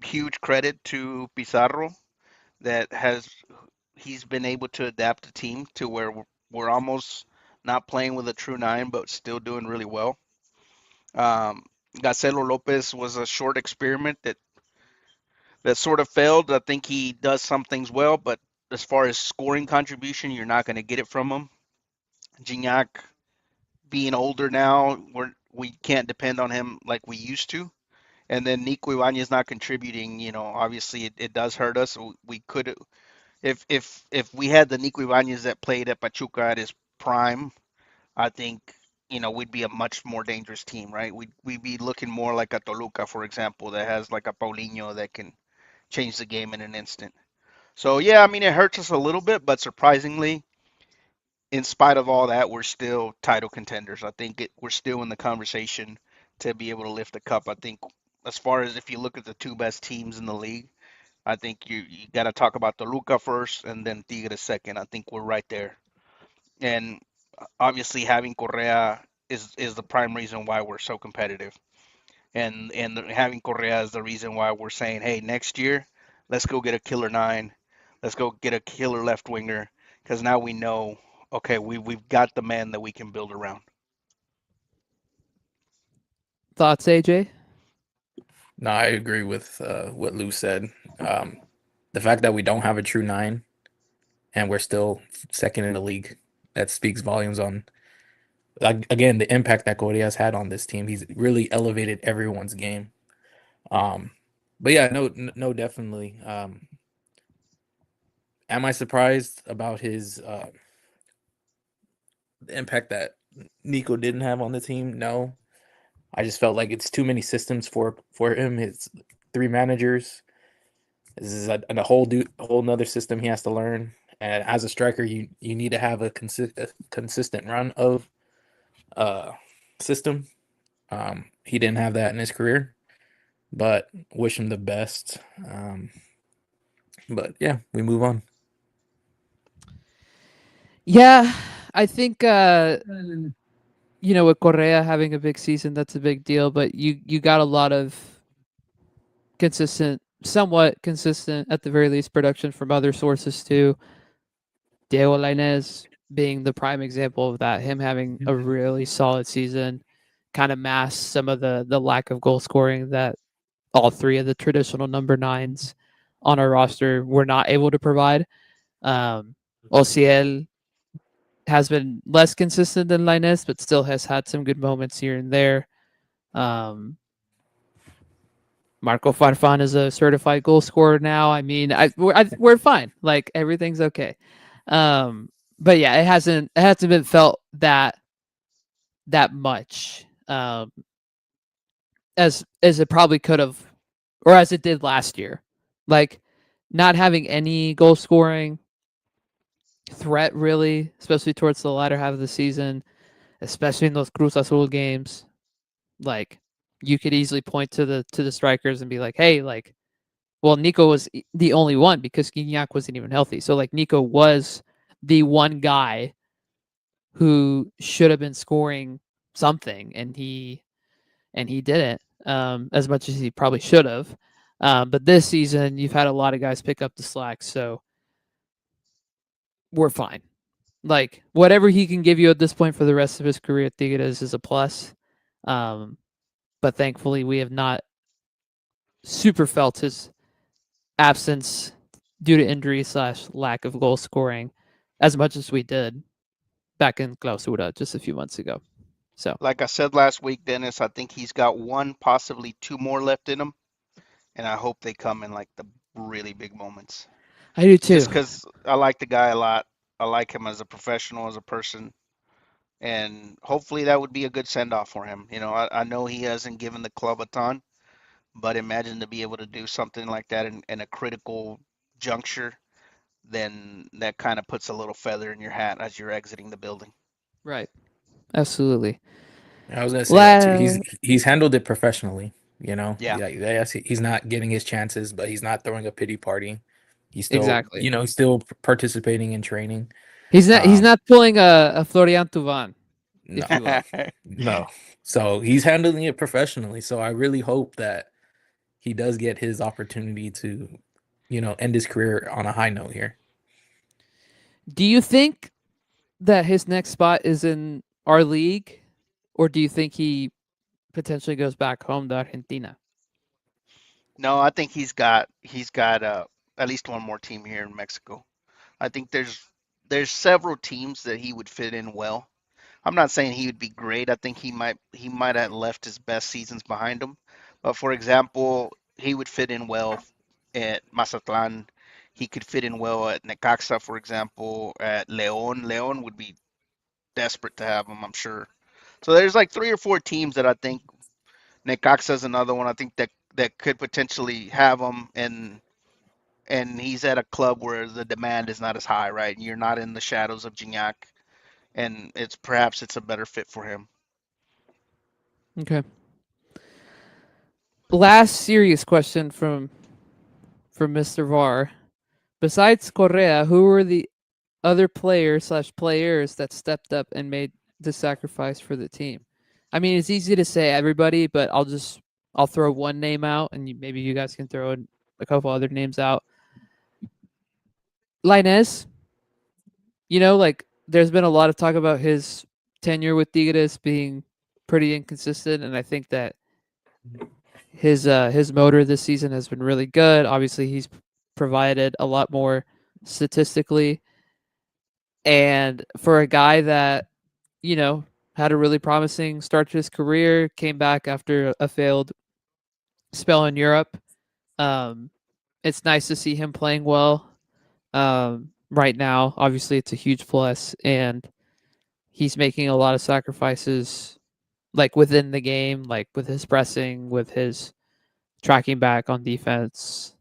huge credit to Pizarro that has he's been able to adapt the team to where we're almost not playing with a true nine, but still doing really well. Um, Gacelo Lopez was a short experiment that sort of failed. I think he does some things well, but as far as scoring contribution, you're not going to get it from him. Gignac being older now, we can't depend on him like we used to. And then Nico Ibanez not contributing, obviously it does hurt us. We could if we had the Nico Ibanez that played at Pachuca at his prime, I think we'd be a much more dangerous team, right? We'd be looking more like a Toluca, for example, that has like a Paulinho that can change the game in an instant. So yeah, I mean it hurts us a little bit, but surprisingly, in spite of all that, we're still title contenders. I think we're still in the conversation to be able to lift the cup. I think as far as if you look at the two best teams in the league, I think you got to talk about Toluca first and then Tigres second. I think we're right there. And obviously having Correa is the prime reason why we're so competitive. And having Correa is the reason why we're saying, hey, next year, let's go get a killer nine. Let's go get a killer left winger because now we know, okay, we've got the man that we can build around. Thoughts, AJ? No, I agree with what Lou said. Um, the fact that we don't have a true nine and we're still second in the league, that speaks volumes on, like, again, the impact that Correa has had on this team. He's really elevated everyone's game. Um, But yeah, no, definitely. Am I surprised about his the impact that Nico didn't have on the team? No. I just felt like it's too many systems for him. It's three managers. This is a whole nother system he has to learn. And as a striker, you need to have a consistent run of uh system. He didn't have that in his career, but wish him the best. But yeah, we move on. Yeah, I think with Correa having a big season, that's a big deal. But you got a lot of consistent, somewhat consistent at the very least, production from other sources too. Diego Lainez being the prime example of that. Him having a really solid season, kind of masked some of the lack of goal scoring that all three of the traditional number nines on our roster were not able to provide. Ociel has been less consistent than Linus, but still has had some good moments here and there. Um, Marco Farfan is a certified goal scorer now. I mean, we're fine. Like everything's okay. But yeah, it hasn't been felt that much as it probably could have, or as it did last year. Like not having any goal scoring threat really, especially towards the latter half of the season, especially in those Cruz Azul games. Like you could easily point to the strikers and be like, hey, like, well, Nico was the only one because Guignac wasn't even healthy. So like Nico was the one guy who should have been scoring something, and he didn't as much as he probably should have. But this season, you've had a lot of guys pick up the slack, so we're fine. Like whatever he can give you at this point for the rest of his career at Tigres is a plus. Um, but thankfully, we have not super felt his absence due to injury slash lack of goal scoring as much as we did back in Clausura just a few months ago. So Like I said last week, Dennis, I think he's got one, possibly two more left in him, and I hope they come in like the really big moments. I do too. Just because I like the guy a lot, I like him as a professional, as a person, and hopefully that would be a good send off for him. I know he hasn't given the club a ton, but imagine to be able to do something like that in a critical juncture, then that kind of puts a little feather in your hat as you're exiting the building. Right. Absolutely. I was gonna say that too. La- He's handled it professionally. Yeah, Yes, he's not getting his chances, but he's not throwing a pity party. He's still, exactly. he's still participating in training. He's Um, not pulling a Florian Tuvan, if no, you will. no. So he's handling it professionally. So I really hope that he does get his opportunity to, end his career on a high note here. Do you think that his next spot is in our league, or do you think he potentially goes back home to Argentina? no, I think he's got at least one more team here in Mexico. I think there's several teams that he would fit in well. I'm not saying he would be great. I think he might have left his best seasons behind him. But for example, he would fit in well at Mazatlan. He could fit in well at Necaxa, for example, at León. León would be desperate to have him, I'm sure. So there's like three or four teams that I think Necaxa is another one. I think that could potentially have him, and he's at a club where the demand is not as high, right? You're not in the shadows of Gignac, and it's a better fit for him. Okay. Last serious question from Mr. Var. Besides Correa, who were the other players slash players that stepped up and made the sacrifice for the team? I mean, it's easy to say everybody, but I'll throw one name out, and maybe you guys can throw a couple other names out. Linez, like there's been a lot of talk about his tenure with Tigres being pretty inconsistent, and I think that his motor this season has been really good. Obviously, he's provided a lot more statistically, and for a guy that you know had a really promising start to his career, came back after a failed spell in Europe, Um, it's nice to see him playing well. Right now, obviously, it's a huge plus, and he's making a lot of sacrifices, like within the game, like with his pressing, with his tracking back on defense,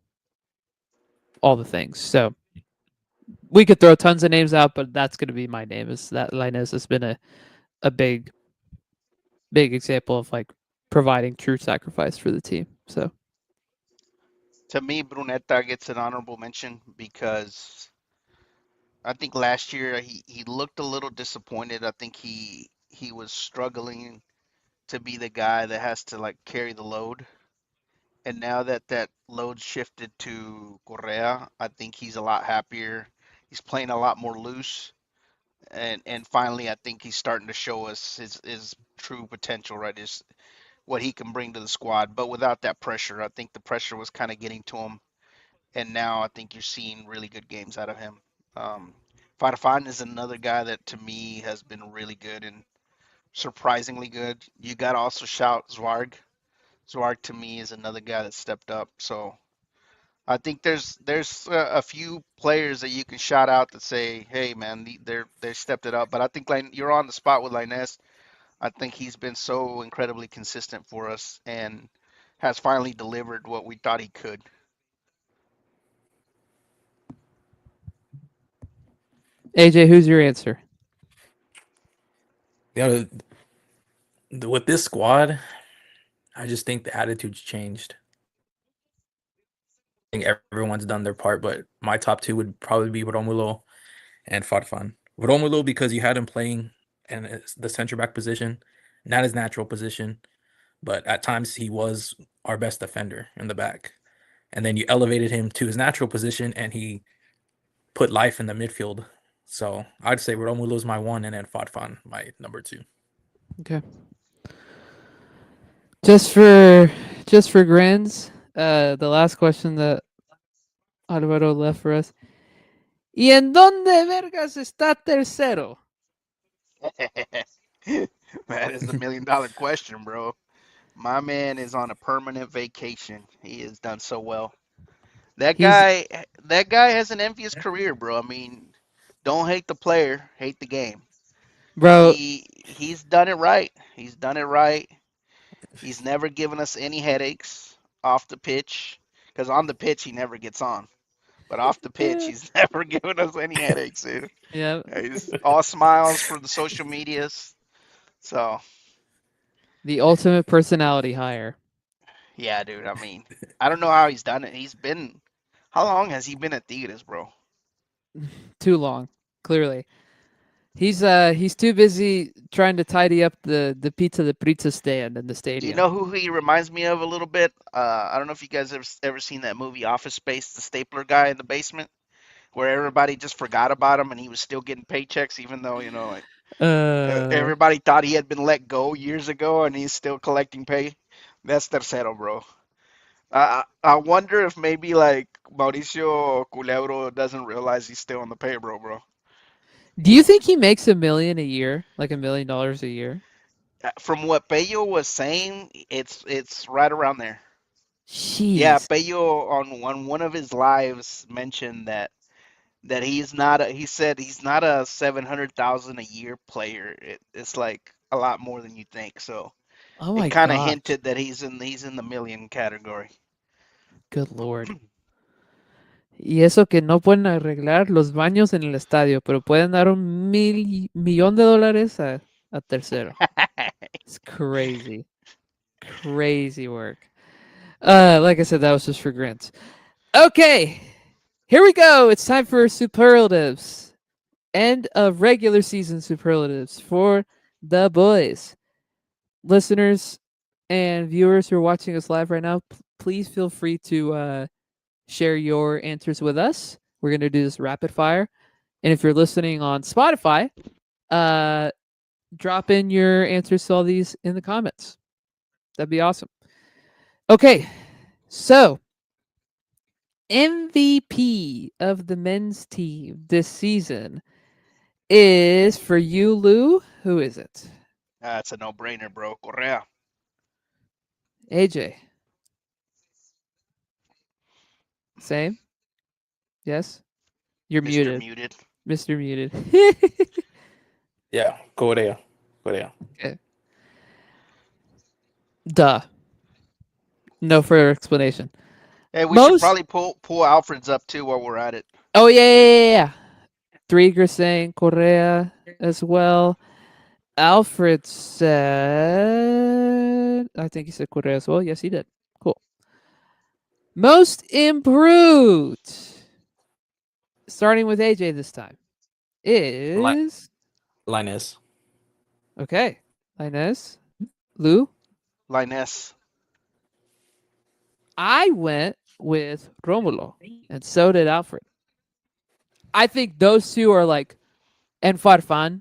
all the things. So we could throw tons of names out, but that's going to be my name. Is that Linus has been a big example of like providing true sacrifice for the team. So To me, Brunetta gets an honorable mention because I think last year he looked a little disappointed. I think he was struggling to be the guy that has to like carry the load. And now that that load shifted to Correa, I think he's a lot happier. He's playing a lot more loose, and finally, I think he's starting to show us his true potential, right? Is what he can bring to the squad, but without that pressure. I think the pressure was kind of getting to him, and now I think you're seeing really good games out of him. Um, Farfan is another guy that to me has been really good and surprisingly good. You got to also shout Zwarg. Zwarg to me is another guy that stepped up. So I think there's a few players that you can shout out that say, hey man, they stepped it up. But I think like you're on the spot with Linus. I think he's been so incredibly consistent for us and has finally delivered what we thought he could. AJ, who's your answer? Yeah, with this squad, I just think the attitude's changed. I think everyone's done their part, but my top two would probably be Romulo and Farfan. Romulo because you had him playing in the center back position, not his natural position, but at times he was our best defender in the back. And then you elevated him to his natural position, and he put life in the midfield. So I'd say Romulo's my one, and then Farfan my number two. Okay. Just for grins, the last question that Alvaro left for us. ¿Y en dónde vergas está tercero? That is the $1 million question, bro. My man is on a permanent vacation. He has done so well. That He's guy, that guy has an envious career, bro. I mean, don't hate the player, hate the game. bro. He's done it right. He's done it right. He's never given us any headaches off the pitch because on the pitch he never gets on, but off the pitch he's never given us any headaches, dude. Yeah, He's all smiles for the social medias. So the ultimate personality hire. yeah, dude. I mean, I don't know how he's done it. He's been how long has he been at Tigres, bro? Too long, clearly. He's too busy trying to tidy up the pizza stand in the Do you stadium. know who he reminds me of a little bit? I don't know if you guys ever seen that movie Office Space, the stapler guy in the basement, where everybody just forgot about him and he was still getting paychecks, even though like Uh, everybody thought he had been let go years ago and he's still collecting pay. That's Tercero, bro. I wonder if maybe like Mauricio Culebro doesn't realize he's still on the payroll, bro. do you think he makes $1 million a year, like $1 million a year? From what Pello was saying, it's right around there. Yeah, Jeez. Pello on one of his lives mentioned that he's not a, he said he's not a 700,000 a year player. It's like a lot more than you think. So Oh it my kind of gosh. hinted that he's in the million category. Good lord. Y eso que no pueden arreglar los baños en el estadio, pero pueden dar $1 millón de dólares a tercero. It's crazy. Crazy work. Like I said, that was just for grins. Okay, here we go. It's time for superlatives. End of regular season superlatives for the boys. Listeners and viewers who are watching us live right now, please feel free to share your answers with us. We're going to do this rapid fire. And if you're listening on Spotify, uh, drop in your answers to all these in the comments. That'd be awesome. Okay, so MVP of the men's team this season is for you, Lou. Who is it? That's a no-brainer, bro. Correa. AJ. Same. Yes. You're Mr. muted, Muted. Mr. Muted. Yeah, Korea. Korea. Okay. Duh. No further explanation. Hey, we should Most. probably pull Alfred's up too while we're at it. Oh yeah. Drieger saying Correa as well. Alfred said, I think he said Correa as well. Yes, he did. Cool. Most improved, starting with AJ this time, is Linus. okay. Inez, Lou. Linus. I went with Romulo, and so did Alfred. I think those two are like, and Farfan.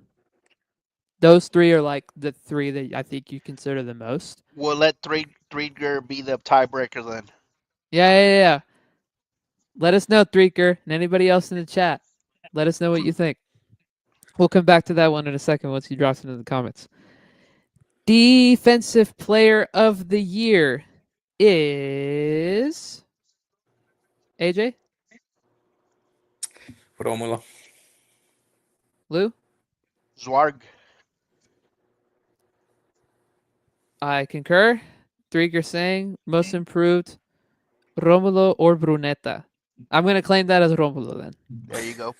Those three are like the three that I think you consider the most. We'll let Threedger be the tiebreaker then. Yeah. Let us know, Threaker, and anybody else in the chat. Let us know what you think. We'll come back to that one in a second once he drops into the comments. Defensive player of the year is AJ, Romulo. Lou. Zwarg. I concur. Threaker saying most improved, Romulo or Brunetta. I'm gonna claim that as Romulo then. There you go.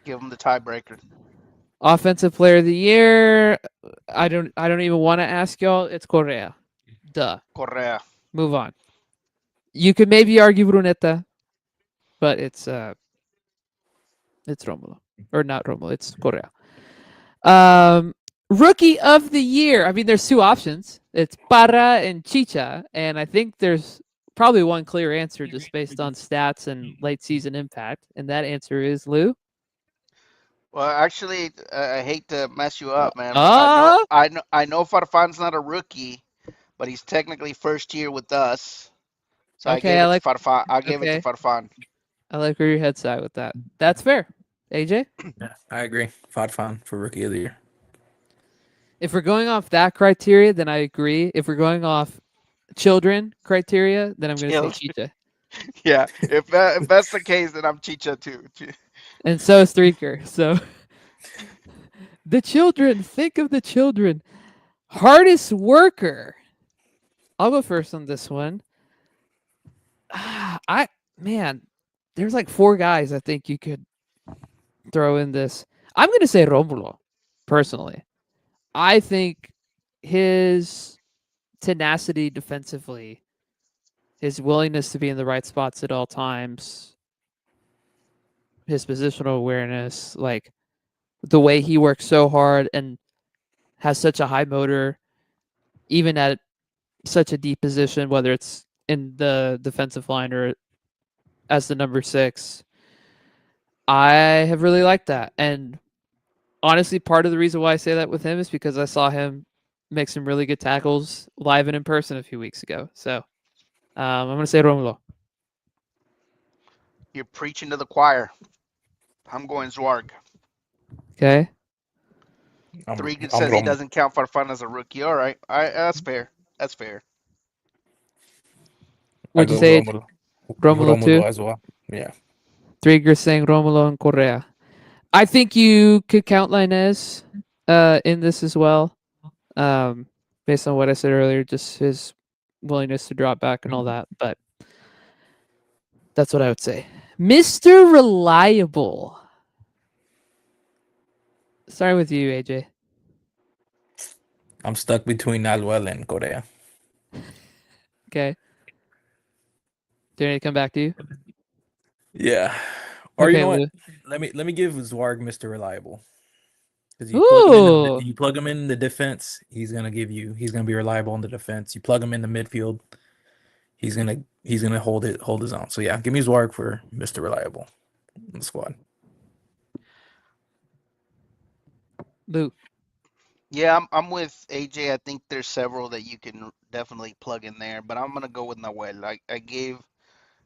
Give him the tiebreaker. Offensive player of the year. I don't even want to ask y'all. It's Correa. Duh. Correa. Move on. You could maybe argue Brunetta, but it's Romulo. Or not Romulo, it's Correa. Rookie of the year. I mean, there's two options. It's Parra and Chicha, and I think there's probably one clear answer just based on stats and late season impact, and that answer is Lou. Well, actually, I hate to mess you up, man, but Ah, I know Farfan's not a rookie, but he's technically first year with us. So I okay. gave it to Farfan. I gave it to Okay, Farfan. I like where your head's at with that. That's fair. AJ, Yeah, I agree. Fadfan for rookie of the year. if we're going off that criteria, then I agree. If we're going off children criteria, then I'm going to say Children. Chicha. Yeah, if that's the case, then I'm Chicha too. And so is Streaker. So the children, think of the children. Hardest worker. I'll go first on this one. Man, there's like four guys I think you could throw in this. I'm gonna say Romulo, personally. I think his tenacity defensively, his willingness to be in the right spots at all times, his positional awareness, like the way he works so hard and has such a high motor, even at such a deep position, whether it's in the defensive line or as the number 6. I have really liked that. And honestly, part of the reason why I say that with him is because I saw him make some really good tackles live and in person a few weeks ago. So I'm going to say Romulo. You're preaching to the choir. I'm going Zwarg. Okay. Threegan I'm says he Romulo. doesn't count Farfan as a rookie. All right, that's fair. That's fair. I What'd you go say? Romulo. Romulo too? Romulo as well. Yeah. Trigger saying Romulo and Correa. I think you could count Linez in this as well. Based on what I said earlier, just his willingness to drop back and all that. But that's what I would say. Mr. Reliable. Starting with you, AJ. I'm stuck between Naluel and Korea. Okay. Do you need to come back to you? Yeah. Or you Okay, know what? Lou. Let me give Zwarg Mr. Reliable. Because Ooh. you plug him in the defense, he's gonna be reliable in the defense. You plug him in the midfield, he's gonna hold his own. So yeah, give me Zwarg for Mr. Reliable in the squad. Lou. Yeah, I'm with AJ. I think there's several that you can definitely plug in there, but I'm gonna go with Nahuel. I gave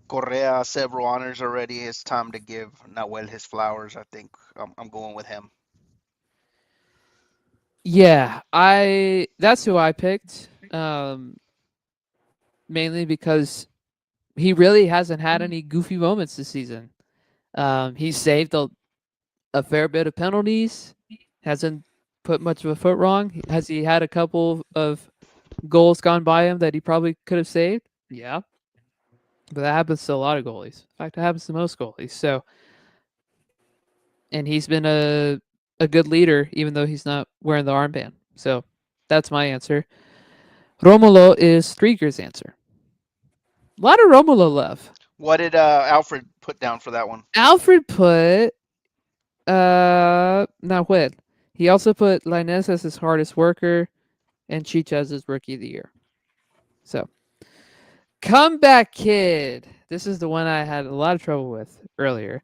Correa several honors already. It's time to give Nahuel his flowers. I think I'm going with him. Yeah, that's who I picked. Mainly because he really hasn't had any goofy moments this season. He's saved a fair bit of penalties. Hasn't put much of a foot wrong. Has he had a couple of goals gone by him that he probably could have saved? Yeah, but that happens to a lot of goalies. In fact, it happens to most goalies. So, and he's been a good leader, even though he's not wearing the armband. So, that's my answer. Romulo is Strieger's answer. A lot of Romulo love. What did Alfred put down for that one? Alfred put Nahuel. He also put Lainez as his hardest worker and Cheech as his rookie of the year. So, Comeback Kid. This is the one I had a lot of trouble with earlier.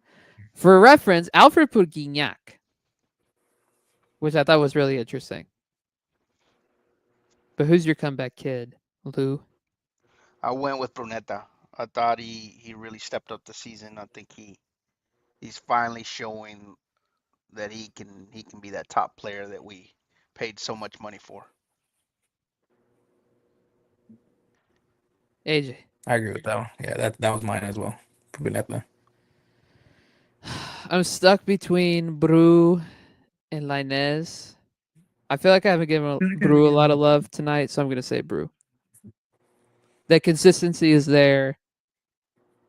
For reference, Alfred put Guignac, which I thought was really interesting. But who's your comeback kid, Lou? I went with Brunetta. I thought he really stepped up the season. I think he's finally showing that he can be that top player that we paid so much money for. AJ. I agree with that one. Yeah, that was mine as well. Brunetta. I'm stuck between Bru and Lainez. I feel like I haven't given Bru a lot of love tonight, so I'm going to say Bru. The consistency is there.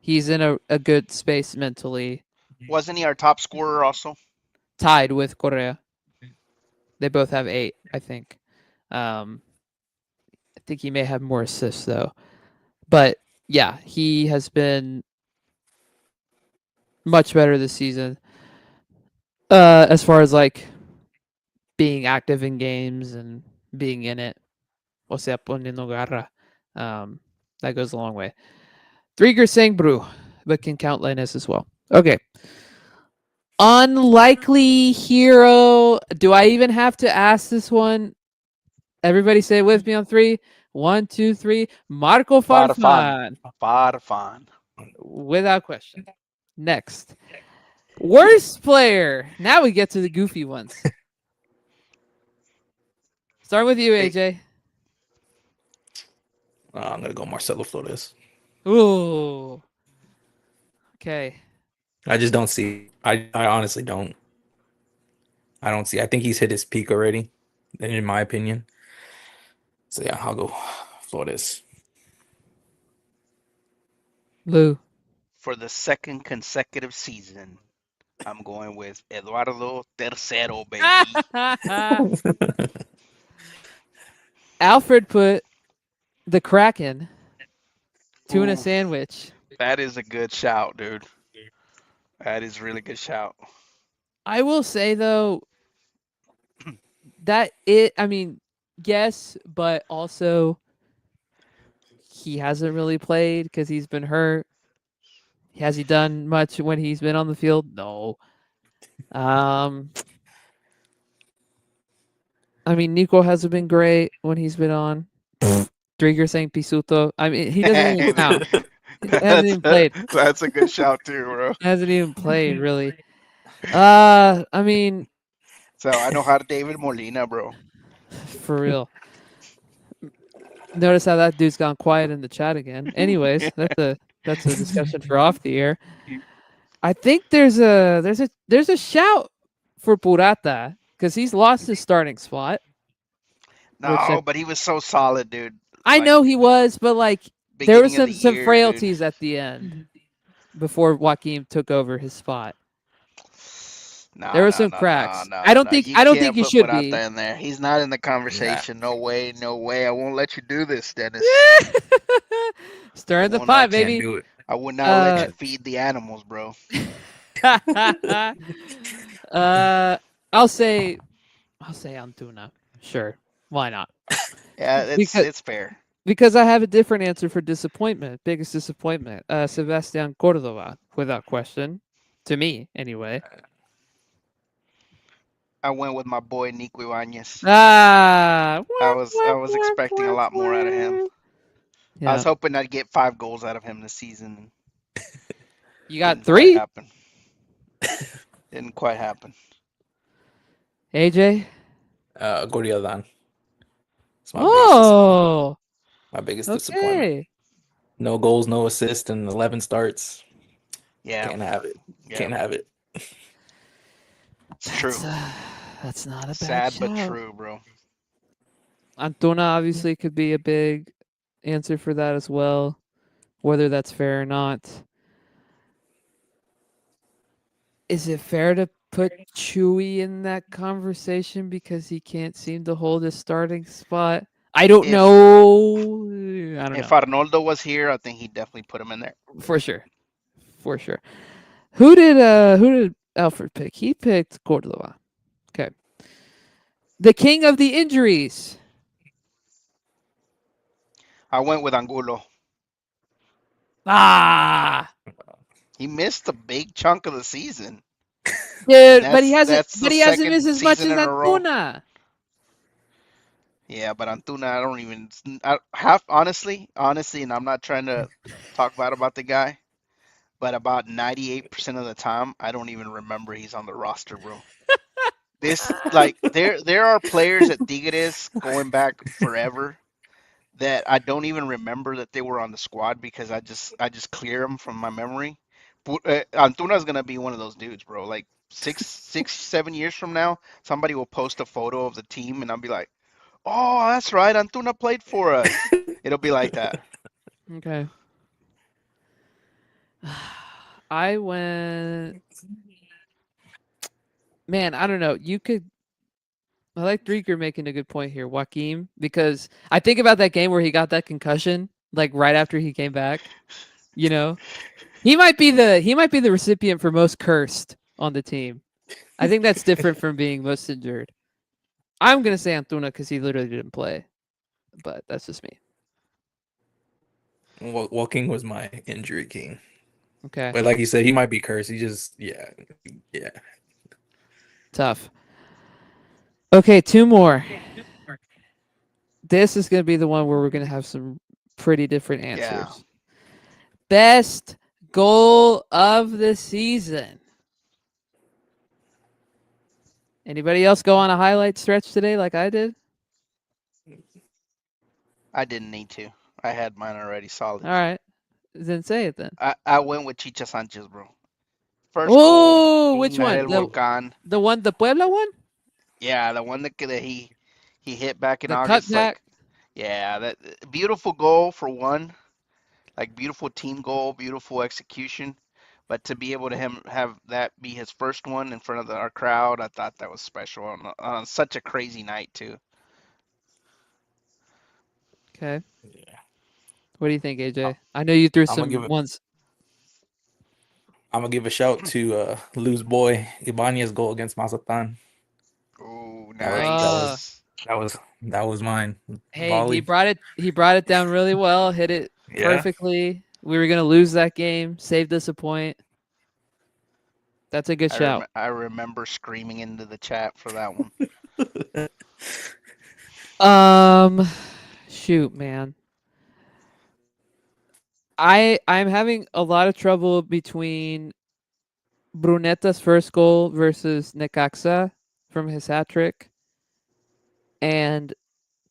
He's in a good space mentally. Wasn't he our top scorer also? Tied with Correa. They both have 8, I think. I think he may have more assists, though. But, yeah, he has been much better this season. As far as, like, being active in games and being in it. O sea, poniendo garra. That goes a long way. Drieger saying Bru, but can count Linus as well. Okay. Unlikely hero. Do I even have to ask this one? Everybody say it with me on 3. 1, 2, 3. Marco Farfan. Farfan. Without question. Next. Worst player. Now we get to the goofy ones. Starting with you, AJ. I'm gonna go Marcelo Flores. Ooh. Okay. I just don't see. I honestly don't. I don't see. I think he's hit his peak already, in my opinion. So yeah, I'll go Flores. Lou. For the second consecutive season, I'm going with Eduardo Tercero, baby. Alfred put the Kraken tuna Ooh, sandwich. that is a good shout, dude. That is really good shout. I will say though I mean, yes, but also he hasn't really played because he's been hurt. Has he done much when he's been on the field? No. I mean, Nico hasn't been great when he's been on. Drieger saying Pisuto. I mean, he doesn't even count. He hasn't even played. That's a good shout too, bro. Hasn't even played really. I mean, So I know how to David Molina, bro. for real. Notice how that dude's gone quiet in the chat again. Anyways, that's a discussion for off the air. I think there's a shout for Purata because he's lost his starting spot. No, but he was so solid, dude. I know he was, but like there was some year, frailties dude. at the end before Joaquin took over his spot. No, there were some cracks. No, I don't think he should be in there. He's not in the conversation. No way, no way. I won't let you do this, Dennis. Stirring the pot, baby. Can't do it. I would not let you feed the animals, bro. I'll say Antuna. Sure, why not? Yeah, it's fair. Because I have a different answer for disappointment. Biggest disappointment. Sebastian Cordova, without question. To me, anyway. I went with my boy Nico Ibanez. I was expecting a lot more out of him. Yeah. I was hoping I'd get 5 goals out of him this season. You got 3? Didn't quite happen. AJ? Gordiadan. My biggest disappointment. No goals, no assists, and 11 starts. Yeah, Can't have it. yeah, Can't have it. it's true. That's that's not a bad Sad but shout. true, bro. Antuna obviously could be a big answer for that as well, whether that's fair or not. Is it fair to put Chewy in that conversation because he can't seem to hold his starting spot? I don't If know. I don't if know. Arnoldo was here, I think he'd definitely put him in there. For sure. For sure. Who did Alfred pick? He picked Cordova. Okay. The king of the injuries. I went with Angulo. Ah, He missed a big chunk of the season, and dude, that's the but he hasn't second missed as much season as in a row. Antuna. Yeah, but Antuna, I don't even half honestly, and I'm not trying to talk bad about the guy, but about 98% of the time, I don't even remember he's on the roster, bro. This like there are players at Tigres going back forever that I don't even remember that they were on the squad because I just clear them from my memory. Antuna's gonna be one of those dudes, bro. Like 7 years from now, somebody will post a photo of the team, and I'll be like, "Oh, that's right, Antuna played for us." It'll be like that. Okay. I went. Man, I don't know. You could. I like Drieger making a good point here, Joaquim, because I think about that game where he got that concussion, like right after he came back. You know, he might be the recipient for most cursed on the team. I think that's different from being most injured. I'm gonna say Antuna because he literally didn't play, but that's just me. Walking was my injury king. Okay, But like you said, he might be cursed. He just, yeah. tough. Okay, two more. This is gonna be the one where we're gonna have some pretty different Yeah, answers. Best goal of the season. Anybody else go on a highlight stretch today like I did? I didn't need to. I had mine already solid. All right, then say it then. I went with Chicha Sanchez, bro. First goal, Oh, which Himna one? del Volcan. The Puebla one? Yeah, the one that he hit back in The August. cutback? Like, yeah, that beautiful goal for one. Like beautiful team goal, beautiful execution. But to be able to him have that be his first one in front of our crowd, I thought that was special on such a crazy night too. Okay. Yeah. What do you think, I'm AJ? I know you threw gonna some give it. ones. I'm gonna give a shout to loose boy Ibanez goal against Mazatlan. Ooh, That was that Uh, was nice. that was that was mine. hey, Volley. he brought it down really well, hit it Yeah. perfectly. We were gonna lose that game, saved us a point. That's a good shout. I remember screaming into the chat for that one. Um, shoot, man. I'm having a lot of trouble between Brunetta's first goal versus Necaxa from his hat trick and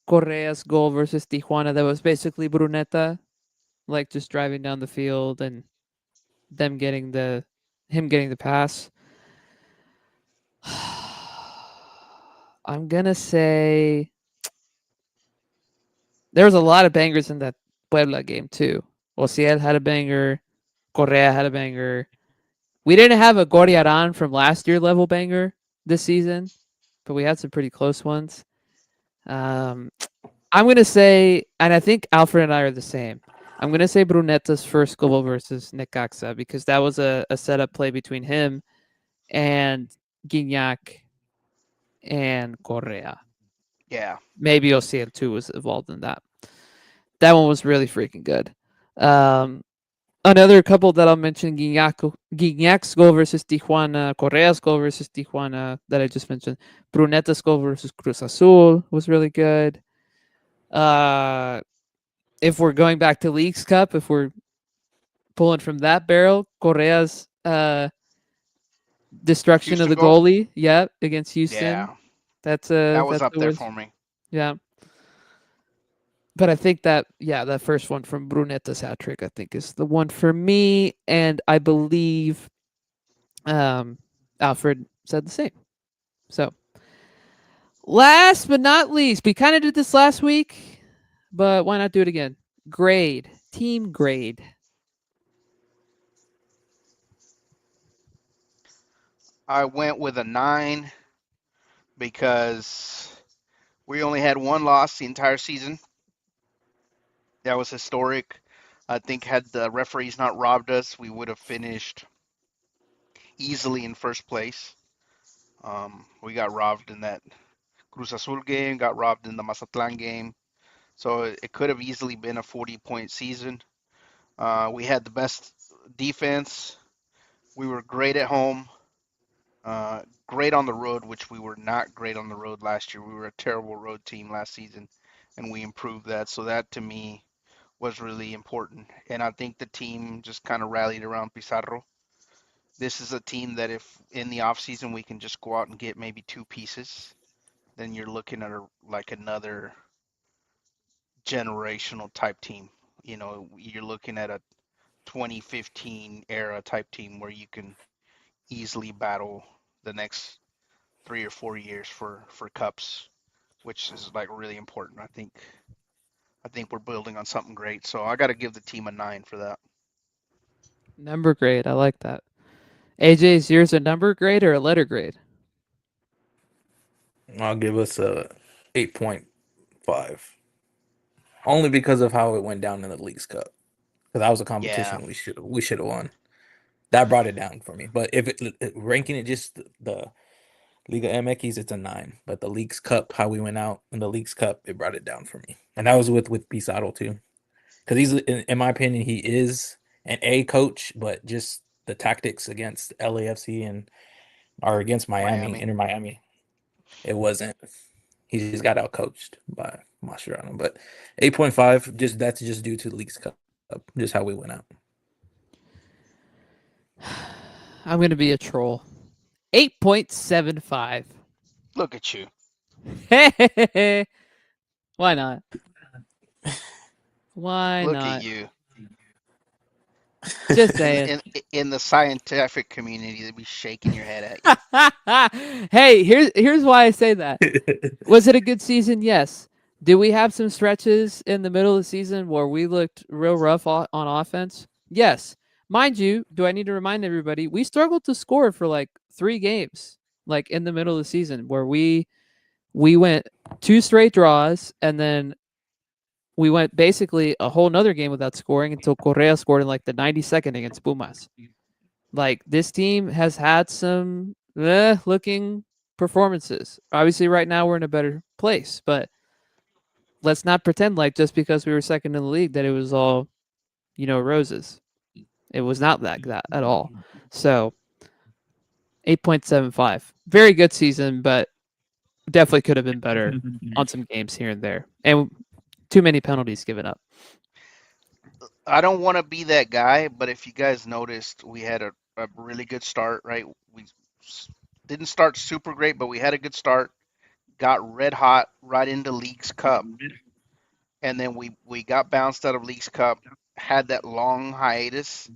Correa's goal versus Tijuana that was basically Brunetta, like just driving down the field and them getting the him getting the pass. I'm gonna say there was a lot of bangers in that Puebla game too. Ociel had a banger, Correa had a banger. We didn't have a Goriaran from last year level banger this season, but we had some pretty close ones. Um, I'm gonna say, and I think Alfred and I are the same. I'm gonna say Brunetta's first goal versus Necaxa because that was a setup play between him and Guignac and Correa. Yeah, Maybe Ociel too was involved in that. That one was really freaking good. Um, Another couple that I'll mention: Guignac's goal versus Tijuana, Correa's goal versus Tijuana that I just mentioned. Brunetta's goal versus Cruz Azul was really good. Uh, if we're going back to Leagues Cup, if we're pulling from that barrel, Correa's destruction of Houston the goal. goalie, yeah, against Houston. Yeah, That's that was that's up a there worth. for me. Yeah. but I think that that first one from Brunetta's hat trick, I think, is the one for me, and I believe Alfred said the same. So, last but not least, we kind of did this last week, but why not do it again? Grade, team grade. I went with a 9 because we only had one loss the entire season. That was historic. I think had the referees not robbed us, we would have finished easily in first place. We got robbed in that Cruz Azul game, got robbed in the Mazatlan game. So it could have easily been a 40-point season. We had the best defense. We were great at home, great on the road, which we were not great on the road last year. We were a terrible road team last season, and we improved that. So that to me was really important. And I think the team just kind of rallied around Pizarro. This is a team that if in the offseason we can just go out and get maybe two pieces, then you're looking at like another generational type team. You're looking at a 2015 era type team where you can easily battle the next 3 or 4 years for cups, which is like really important. I think we're building on something great. So I got to give the team a 9 for that. Number grade. I like that. AJ, is yours a number grade or a letter grade? I'll give us a 8.5. Only because of how it went down in the Leagues Cup. Because that was a Yeah. competition we should have won. That brought it down for me. But if ranking it just the Liga MX, it's a 9. But the Leagues Cup, how we went out in the Leagues Cup, it brought it down for me. And that was with Pizarro too. Because he's, in my opinion, he is an A coach, but just the tactics against LAFC and or against Miami, Miami. Inter Miami, it wasn't. He just got out coached by Mascherano. But 8.5, that's just due to the Leagues Cup, just how we went out. I'm going to be a troll. 8.75. Look at you. Why not? Why Look at not? you. Just In saying. the, in the scientific community, they'd be shaking your head at you. Hey, here's why I say that. Was it a good season? Yes. Did we have some stretches in the middle of the season where we looked real rough on offense? Yes. Mind you, do I need to remind everybody, we struggled to score for like 3 games, like in the middle of the season, where we went 2 straight draws, and then we went basically a whole nother game without scoring until Correa scored in like the 92nd against Pumas. Like, this team has had some looking performances. Obviously, right now we're in a better place, but let's not pretend like just because we were second in the league that it was all, roses. It was not like that at all. So 8.75. Very good season, but definitely could have been better on some games here and there. And too many penalties given up. I don't want to be that guy, but if you guys noticed, we had a really good start, right? We didn't start super great, but we had a good start. Got red hot right into Leagues Cup, and then we got bounced out of Leagues Cup. Had that long hiatus,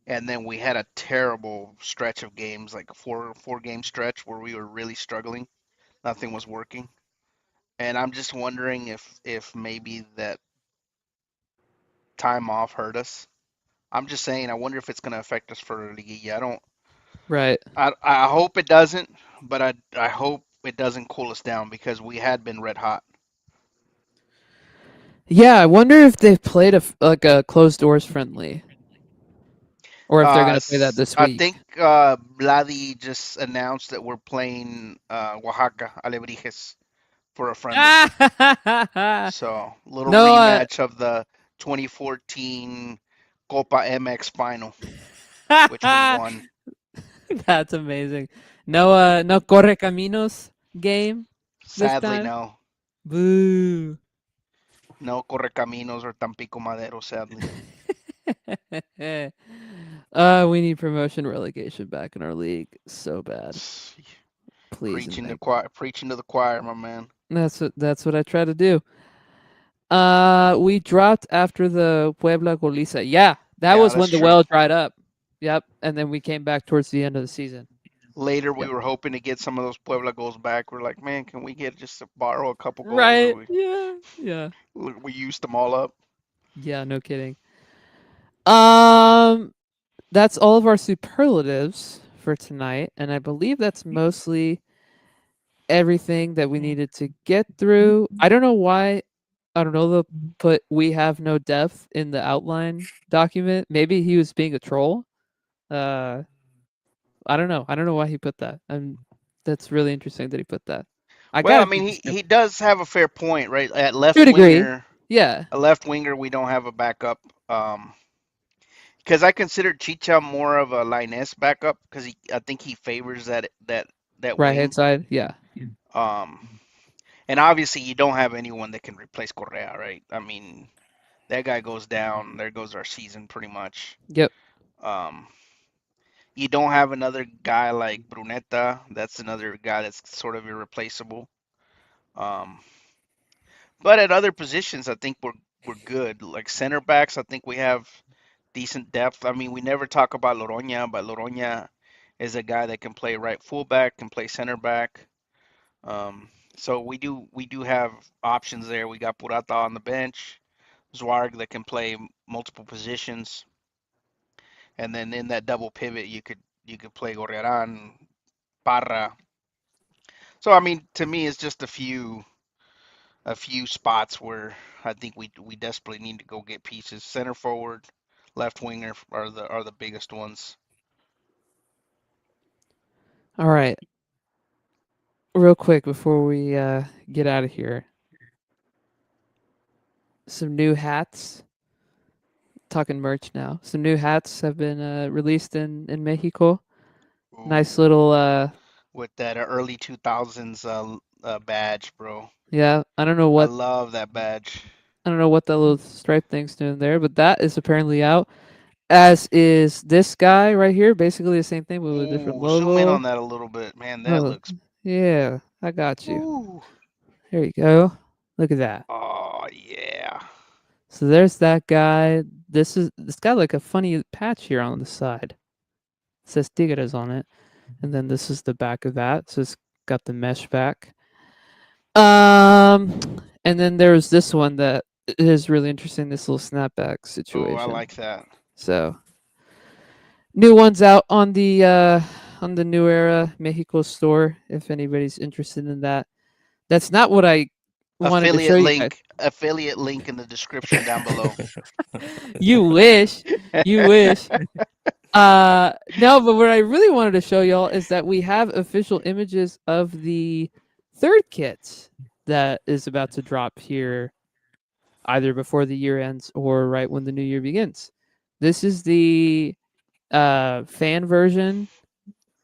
and then we had a terrible stretch of games, like a four game stretch where we were really struggling. Nothing was working, and I'm just wondering if maybe that time off hurt us. I'm just saying, I wonder if it's going to affect us for Liguilla. I don't. Right. I hope it doesn't, but I hope it doesn't cool us down because we had been red hot. Yeah, I wonder if they've played a closed doors friendly, or if they're gonna play that this I week. think Vladi just announced that we're playing Oaxaca Alebrijes for a friendly. So little No, rematch of the 2014 Copa MX final, which we won. that's amazing. No, no Correcaminos game this Sadly, time. no. Boo. No Correcaminos or Tampico Madero, sadly. We need promotion relegation back in our league so bad. Please and thank. Preaching to the choir, my man. That's what I try to do. We dropped after the Puebla Goliza. Yeah, that Yeah, was that's when the true. well dried up. Yep, and then we came back towards the end of the season. Later, we Yep. were hoping to get some of those Puebla goals back. We're like, man, can we get just to borrow a couple goals? Right. Yeah. Yeah. We used them all up. Yeah. No kidding. Um, that's all of our superlatives for tonight, and I believe that's mostly everything that we needed to get through. I don't know why. I don't know the put we have no depth in the outline document. Maybe he was being a troll. Uh, I don't know. I don't know why he put that. That's really interesting that he put that. I Well, I gotta mean, keep he, this he does have a fair point, right? At to a left degree. winger, Yeah. a left winger, we don't have a backup. Because I consider Chicha more of a Linus backup because I think he favors that Right hand wing. side. Yeah. Um, and obviously you don't have anyone that can replace Correa, right? I mean, that guy goes down, there goes our season pretty much. Yep. Um, you don't have another guy like Brunetta. That's another guy that's sort of irreplaceable. Um, but at other positions, I think we're good. Like center backs, I think we have decent depth. I mean, we never talk about Loroña, but Loroña is a guy that can play right fullback, can play center back. Um, so we do have options there. We got Purata on the bench, Zwarg that can play multiple positions, and then in that double pivot, you could play Gorriaran, Parra. So I mean, to me, it's just a few spots where I think we desperately need to go get pieces. Center forward, left winger are the biggest ones. All right. Real quick before we get out of here, some new hats. Talking merch now. Some new hats have been released in Mexico. Nice Ooh, little with that early 2000s badge, bro. yeah. I love that badge. I don't know what that little stripe thing's doing there, but that is apparently out. As is this guy right here, basically the same thing but with a different Ooh, zoom in logo. on that a little bit, man. That Oh, looks. yeah, I got you. Ooh. There you go. Look at that. Oh yeah. So there's that guy. This got like a funny patch here on the side. It says Tigres on it, and then this is the back of that. So it's got the mesh back. And then there's this one that is really interesting. This little snapback Oh, I situation. like that. So new ones out on the New Era Mexico store. If anybody's interested in that, that's not what I wanted to show you guys. Affiliate link in the description down below. You wish, you wish. No, but what I really wanted to show y'all is that we have official images of the third kit that is about to drop here, either before the year ends or right when the new year begins. This is the fan version.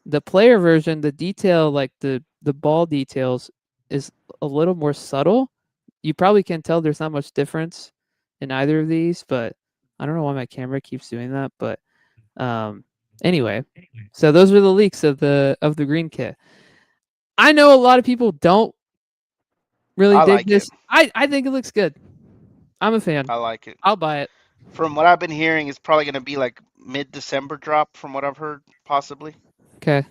The player version, the detail, like the ball details, is a little more subtle. You probably can tell there's not much difference in either of these, but I don't know why my camera keeps doing that. But um, anyway, so those are the leaks of the green kit. I know a lot of people don't really I dig like it. this. I think it looks good. I'm a fan. I like it. I'll buy it. From what I've been hearing, it's probably gonna be like mid-December drop. From what I've heard, possibly Okay.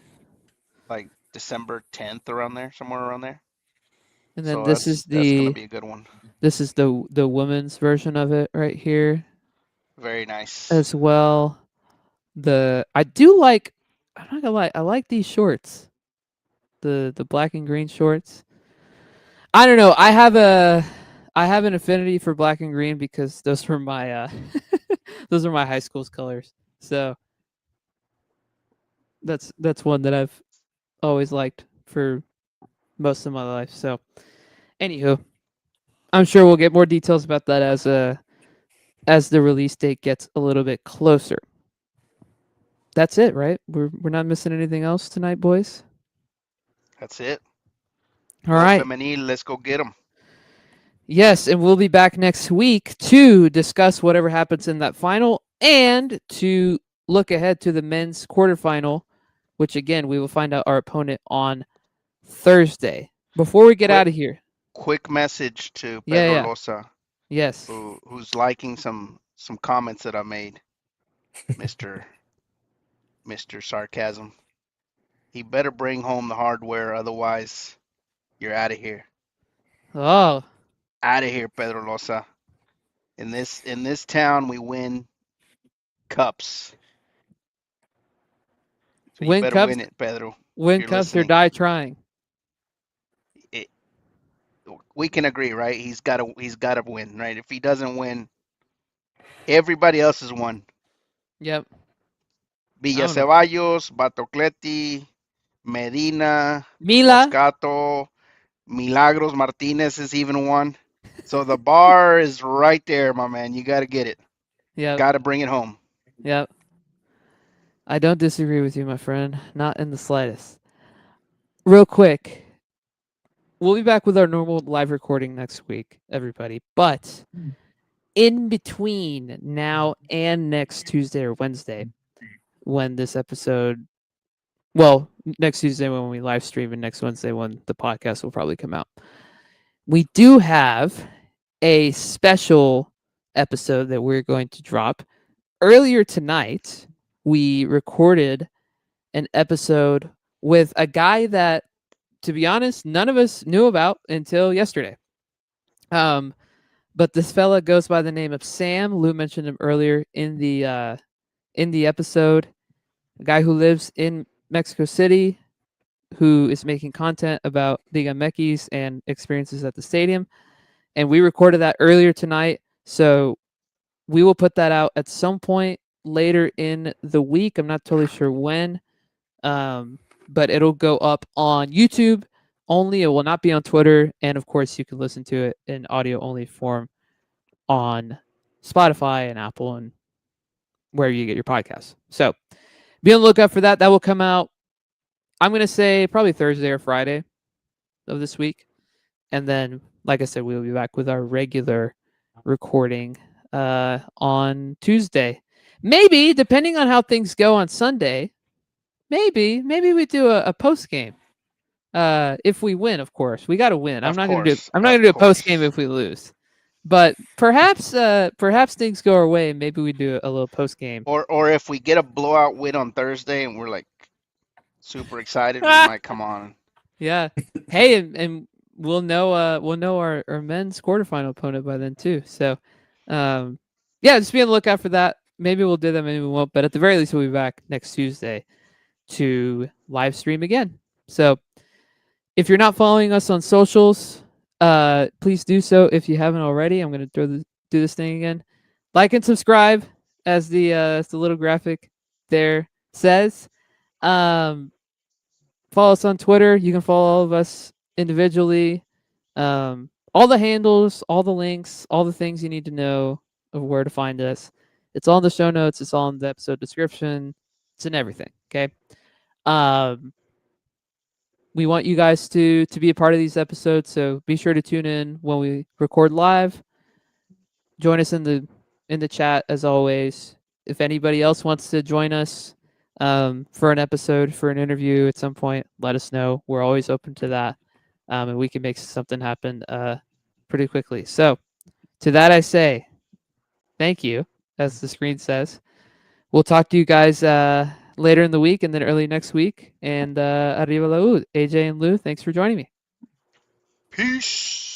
like December 10th, around there, somewhere around there. And then So that's gonna be a good one. this is the women's version of it right here Very nice. as well. I do like, I'm not gonna lie, I like these shorts. The black and green shorts. I don't know. I have an affinity for black and green because those were my those are my high school's colors. So that's one that I've always liked for most of my life. So anywho, I'm sure we'll get more details about that as the release date gets a little bit closer. That's it, right? We're not missing anything else tonight, boys. That's it. All Go right. femenil. Let's go get them. Yes, and we'll be back next week to discuss whatever happens in that final and to look ahead to the men's quarterfinal, which again we will find out our opponent on Thursday. Before we get Quick, out of here, quick message to yeah, Pedro yeah, Losa. Yes. who's liking some comments that I made, Mister Sarcasm. He better bring home the hardware, otherwise you're out of here. Oh, Out of here, Pedro Losa. In this town, we win cups. So you win better cups, win it, Pedro. If win you're cups or listening, die trying. it, we can agree, right? He's got to win, right? If he doesn't win, everybody else has won. Yep. I Villa don't know. Ceballos, Batocleti, Medina, Mila. Moscato, Milagros Martinez is even one. So the bar is right there, my man. You got to get it. Yep. Got to bring it home. Yep. I don't disagree with you, my friend. Not in the slightest. Real quick, we'll be back with our normal live recording next week, everybody. But in between now and next Tuesday or Wednesday, when this episode, well, next Tuesday when we live stream, and next Wednesday when the podcast will probably come out, we do have a special episode that we're going to drop. Earlier tonight, we recorded an episode with a guy that, to be honest, none of us knew about until yesterday. But this fella goes by the name of Sam. Lou mentioned him earlier in the episode. A guy who lives in Mexico City, who is making content about Liga MX and experiences at the stadium. And we recorded that earlier tonight, so we will put that out at some point later in the week. I'm not totally sure when, but it'll go up on YouTube only. It will not be on Twitter, and of course, you can listen to it in audio only form on Spotify and Apple and wherever you get your podcasts. So be on the lookout for that. That will come out, I'm going to say, probably Thursday or Friday of this week. And then, like I said, we'll be back with our regular recording on Tuesday. Maybe, depending on how things go on Sunday, maybe we do a post game. If we win, of course, we got to win. I'm Of not gonna do. course, I'm not of gonna do a post game course. if we lose. But perhaps things go our way. Maybe we do a little post game. Or if we get a blowout win on Thursday and we're like super excited, we might come on. Yeah. Hey, and we'll know our men's quarterfinal opponent by then too. So, yeah, just be on the lookout for that. Maybe we'll do that, maybe we won't. But at the very least, we'll be back next Tuesday to live stream again. So, if you're not following us on socials, please do so if you haven't already. I'm gonna do this thing again. Like and subscribe, as the little graphic there says. Um, Follow us on Twitter. You can follow all of us individually. All the handles, all the links, all the things you need to know of where to find us. It's all in the show notes. It's all in the episode description. It's in everything. Okay. Um, we want you guys to be a part of these episodes, so be sure to tune in when we record live. Join us in the chat as always. If anybody else wants to join us for an episode, for an interview at some point, let us know. We're always open to that, and we can make something happen pretty quickly. So, to that I say, thank you, as the screen says. We'll talk to you guys later in the week and then early next week. And arriba la U. AJ and Lou, thanks for joining me. Peace.